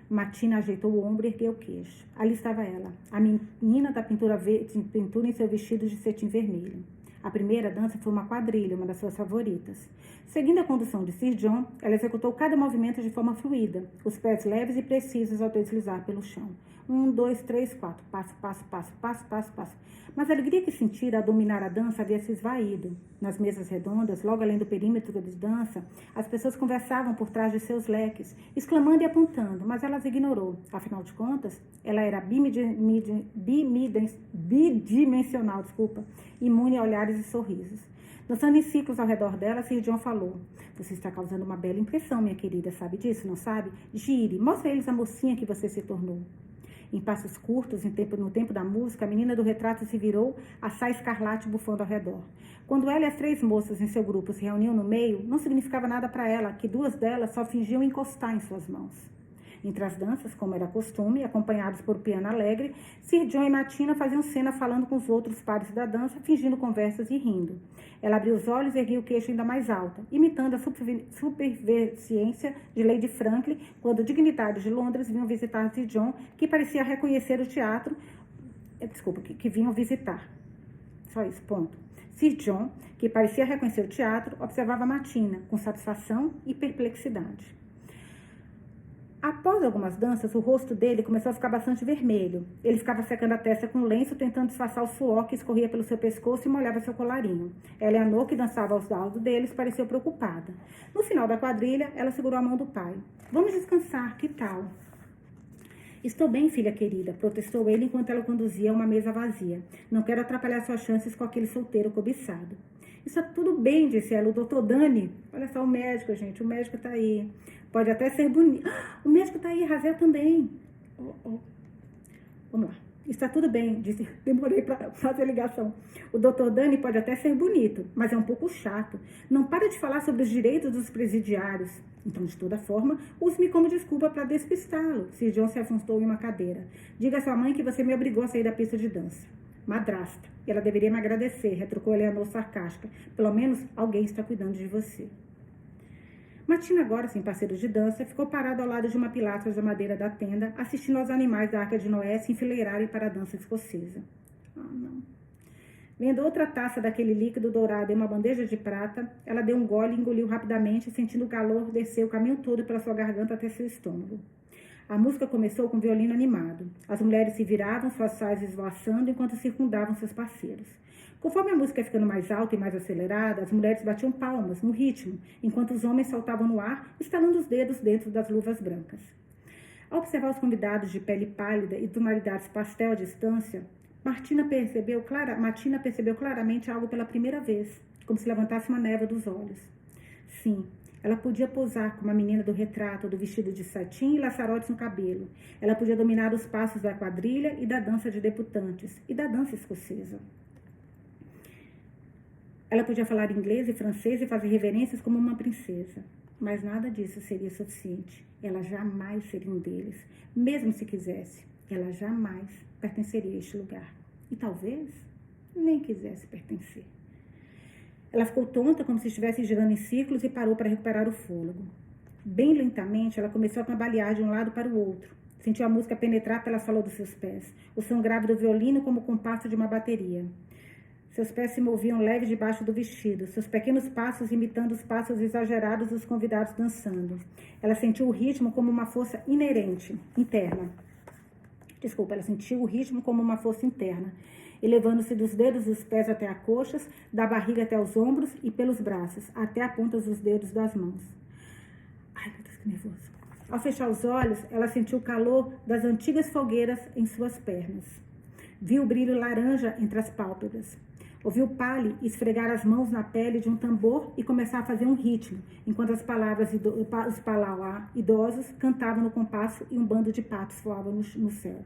Matina ajeitou o ombro e ergueu o queixo. Ali estava ela, a menina da pintura em seu vestido de cetim vermelho. A primeira dança foi uma quadrilha, uma das suas favoritas. Seguindo a condução de Sir John, ela executou cada movimento de forma fluida, os pés leves e precisos ao deslizar pelo chão. 1, 2, 3, 4. Passo, passo, passo, passo, passo, passo. Mas a alegria que sentira ao dominar a dança havia se esvaído. Nas mesas redondas, logo além do perímetro de dança, as pessoas conversavam por trás de seus leques, exclamando e apontando, mas ela as ignorou. Afinal de contas, ela era bidimensional, imune a olhares e sorrisos. Dançando em ciclos ao redor dela, Sir John falou: você está causando uma bela impressão, minha querida, sabe disso, não sabe? Gire, mostre a eles a mocinha que você se tornou. Em passos curtos, no tempo da música, a menina do retrato se virou, a saia escarlate bufando ao redor. Quando ela e as 3 moças em seu grupo se reuniam no meio, não significava nada para ela que 2 delas só fingiam encostar em suas mãos. Entre as danças, como era costume, acompanhados por piano alegre, Sir John e Martina faziam cena falando com os outros pares da dança, fingindo conversas e rindo. Ela abriu os olhos e erguia o queixo ainda mais alto, imitando a supervenciência de Lady Franklin, quando dignidades de Londres vinham visitar Sir John, que parecia reconhecer o teatro... que vinham visitar. Só isso, ponto. Sir John, que parecia reconhecer o teatro, observava Martina, com satisfação e perplexidade. Após algumas danças, o rosto dele começou a ficar bastante vermelho. Ele ficava secando a testa com lenço, tentando disfarçar o suor que escorria pelo seu pescoço e molhava seu colarinho. Eleanor, que dançava aos lados deles, pareceu preocupada. No final da quadrilha, ela segurou a mão do pai. Vamos descansar, que tal? Estou bem, filha querida, protestou ele enquanto ela conduzia a uma mesa vazia. Não quero atrapalhar suas chances com aquele solteiro cobiçado. Está tudo bem, disse ela. O doutor Dani, olha só o médico, gente, o médico está aí. Pode até ser bonito. O médico está aí, Razel também. Vamos lá. Está tudo bem, disse. Demorei para fazer a ligação. O doutor Dani pode até ser bonito, mas é um pouco chato. Não para de falar sobre os direitos dos presidiários. Então, de toda forma, use-me como desculpa para despistá-lo. Sir John se afastou em uma cadeira. Diga à sua mãe que você me obrigou a sair da pista de dança. Madrasta. E ela deveria me agradecer, retrucou Eleanor sarcástica. Pelo menos alguém está cuidando de você. Martina, agora sem parceiro de dança, ficou parada ao lado de uma pilastra de madeira da tenda, assistindo aos animais da Arca de Noé se enfileirarem para a dança escocesa. Não. Vendo outra taça daquele líquido dourado em uma bandeja de prata, ela deu um gole e engoliu rapidamente, sentindo o calor descer o caminho todo pela sua garganta até seu estômago. A música começou com um violino animado. As mulheres se viravam, suas saias esvoaçando, enquanto circundavam seus parceiros. Conforme a música ia ficando mais alta e mais acelerada, as mulheres batiam palmas, no ritmo, enquanto os homens saltavam no ar, estalando os dedos dentro das luvas brancas. Ao observar os convidados de pele pálida e tonalidades pastel à distância, Martina percebeu claramente algo pela primeira vez, como se levantasse uma névoa dos olhos. Sim, ela podia posar como a menina do retrato, do vestido de satim e laçarotes no cabelo. Ela podia dominar os passos da quadrilha e da dança de debutantes, e da dança escocesa. Ela podia falar inglês e francês e fazer reverências como uma princesa. Mas nada disso seria suficiente. Ela jamais seria um deles. Mesmo se quisesse, ela jamais pertenceria a este lugar. E talvez nem quisesse pertencer. Ela ficou tonta, como se estivesse girando em círculos, e parou para recuperar o fôlego. Bem lentamente, ela começou a cambalear de um lado para o outro. Sentiu a música penetrar pela sola dos seus pés. O som grave do violino como o compasso de uma bateria. Seus pés se moviam leve debaixo do vestido, seus pequenos passos imitando os passos exagerados dos convidados dançando. Ela sentiu o ritmo como uma força interna. Ela sentiu o ritmo como uma força interna, elevando-se dos dedos dos pés até as coxas, da barriga até os ombros e pelos braços, até a ponta dos dedos das mãos. Ai, meu Deus, que nervoso. Ao fechar os olhos, ela sentiu o calor das antigas fogueiras em suas pernas. Viu o brilho laranja entre as pálpebras. Ouviu Pali esfregar as mãos na pele de um tambor e começar a fazer um ritmo, enquanto as palavras os palauá idosos cantavam no compasso e um bando de patos voava no céu.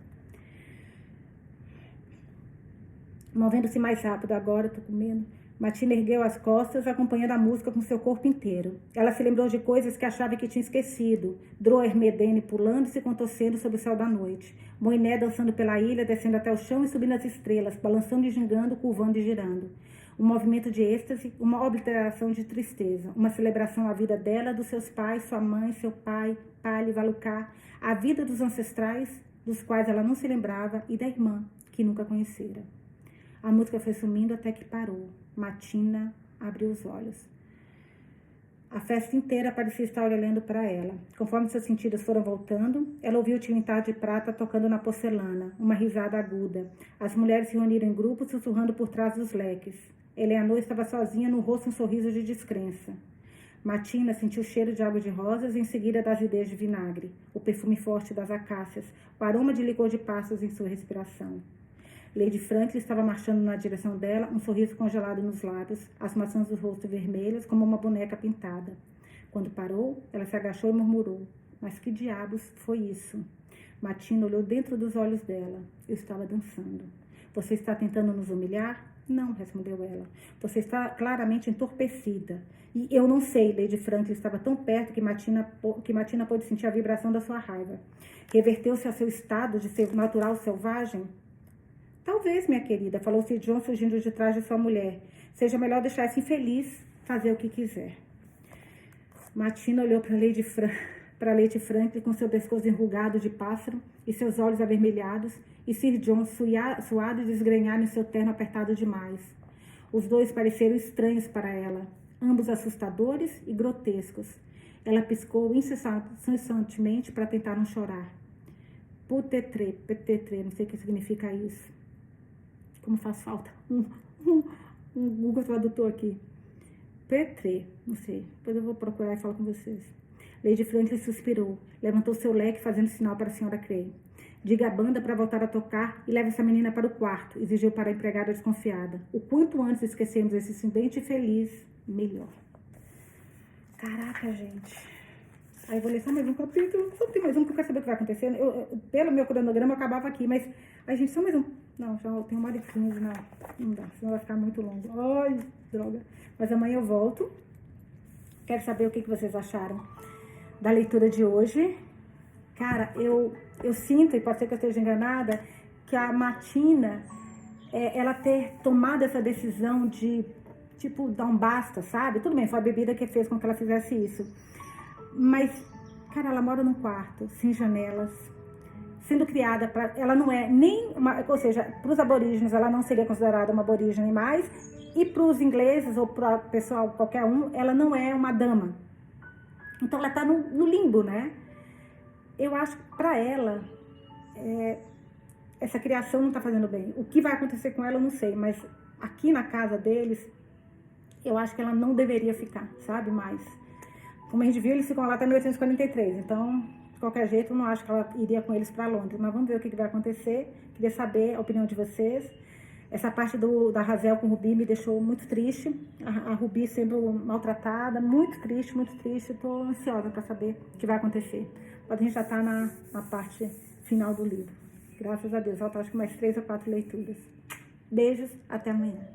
Movendo-se mais rápido agora, tô comendo. Martina ergueu as costas, acompanhando a música com seu corpo inteiro. Ela se lembrou de coisas que achava que tinha esquecido. Droer Medene pulando e se contorcendo sob o céu da noite. Moiné dançando pela ilha, descendo até o chão e subindo as estrelas, balançando e gingando, curvando e girando. Um movimento de êxtase, uma obliteração de tristeza. Uma celebração à vida dela, dos seus pais, sua mãe, seu pai, Pali, Valuká. A vida dos ancestrais, dos quais ela não se lembrava, e da irmã, que nunca conhecera. A música foi sumindo até que parou. Martina abriu os olhos. A festa inteira parecia estar olhando para ela. Conforme seus sentidos foram voltando, ela ouviu o tilintar de prata tocando na porcelana, uma risada aguda. As mulheres se reuniram em grupos, sussurrando por trás dos leques. Eleanor estava sozinha, no rosto um sorriso de descrença. Martina sentiu o cheiro de água de rosas e em seguida das ideias de vinagre, o perfume forte das acácias, o aroma de licor de passos em sua respiração. Lady Franklin estava marchando na direção dela, um sorriso congelado nos lábios, as maçãs do rosto vermelhas como uma boneca pintada. Quando parou, ela se agachou e murmurou: "Mas que diabos foi isso?" Martina olhou dentro dos olhos dela. "Eu estava dançando." "Você está tentando nos humilhar?" "Não", respondeu ela. "Você está claramente entorpecida." "E eu não sei." Lady Franklin estava tão perto que Martina pôde sentir a vibração da sua raiva. "Reverteu-se ao seu estado de ser natural selvagem?" "Talvez, minha querida", falou Sir John surgindo de trás de sua mulher. "Seja melhor deixar esse infeliz fazer o que quiser." Martina olhou para Lady Franklin com seu pescoço enrugado de pássaro e seus olhos avermelhados, e Sir John suado e desgrenhado em seu terno apertado demais. Os dois pareceram estranhos para ela, ambos assustadores e grotescos. Ela piscou incessantemente para tentar não chorar. Peut-être, não sei o que significa isso. Como faz falta um Google Tradutor aqui. Peut-être, não sei. Depois eu vou procurar e falar com vocês. Lady Franklin suspirou. Levantou seu leque fazendo sinal para a senhora Cray. "Diga à banda para voltar a tocar e leve essa menina para o quarto", exigiu para a empregada desconfiada. "O quanto antes esquecermos esse incidente feliz, melhor." Caraca, gente. Aí eu vou ler só mais um capítulo. Só tem mais um que eu quero saber o que vai acontecer. Pelo meu cronograma eu acabava aqui, mas... Ai, gente, só mais um. Não, já tem 1h15, não dá, senão vai ficar muito longo. Ai, droga. Mas amanhã eu volto. Quero saber o que vocês acharam da leitura de hoje. Cara, eu sinto, e pode ser que eu esteja enganada, que a Martina, ela ter tomado essa decisão de, tipo, dar um basta, sabe? Tudo bem, foi a bebida que fez com que ela fizesse isso. Mas, cara, ela mora num quarto, sem janelas, sendo criada para... Ela não é nem uma... Ou seja, para os aborígenes, ela não seria considerada uma aborígene mais, e para os ingleses, ou para o pessoal, qualquer um, ela não é uma dama. Então, ela está no limbo, né? Eu acho que para ela, essa criação não está fazendo bem. O que vai acontecer com ela, eu não sei, mas aqui na casa deles, eu acho que ela não deveria ficar, sabe? Mais. Como a gente viu, eles ficam lá até 1843, então, de qualquer jeito, eu não acho que ela iria com eles para Londres, mas vamos ver o que vai acontecer. Queria saber a opinião de vocês. Essa parte da Hazel com Ruby me deixou muito triste, a Ruby sendo maltratada, muito triste, estou ansiosa para saber o que vai acontecer. A gente já está na parte final do livro. Graças a Deus, falta acho que mais 3 ou 4 leituras. Beijos, até amanhã.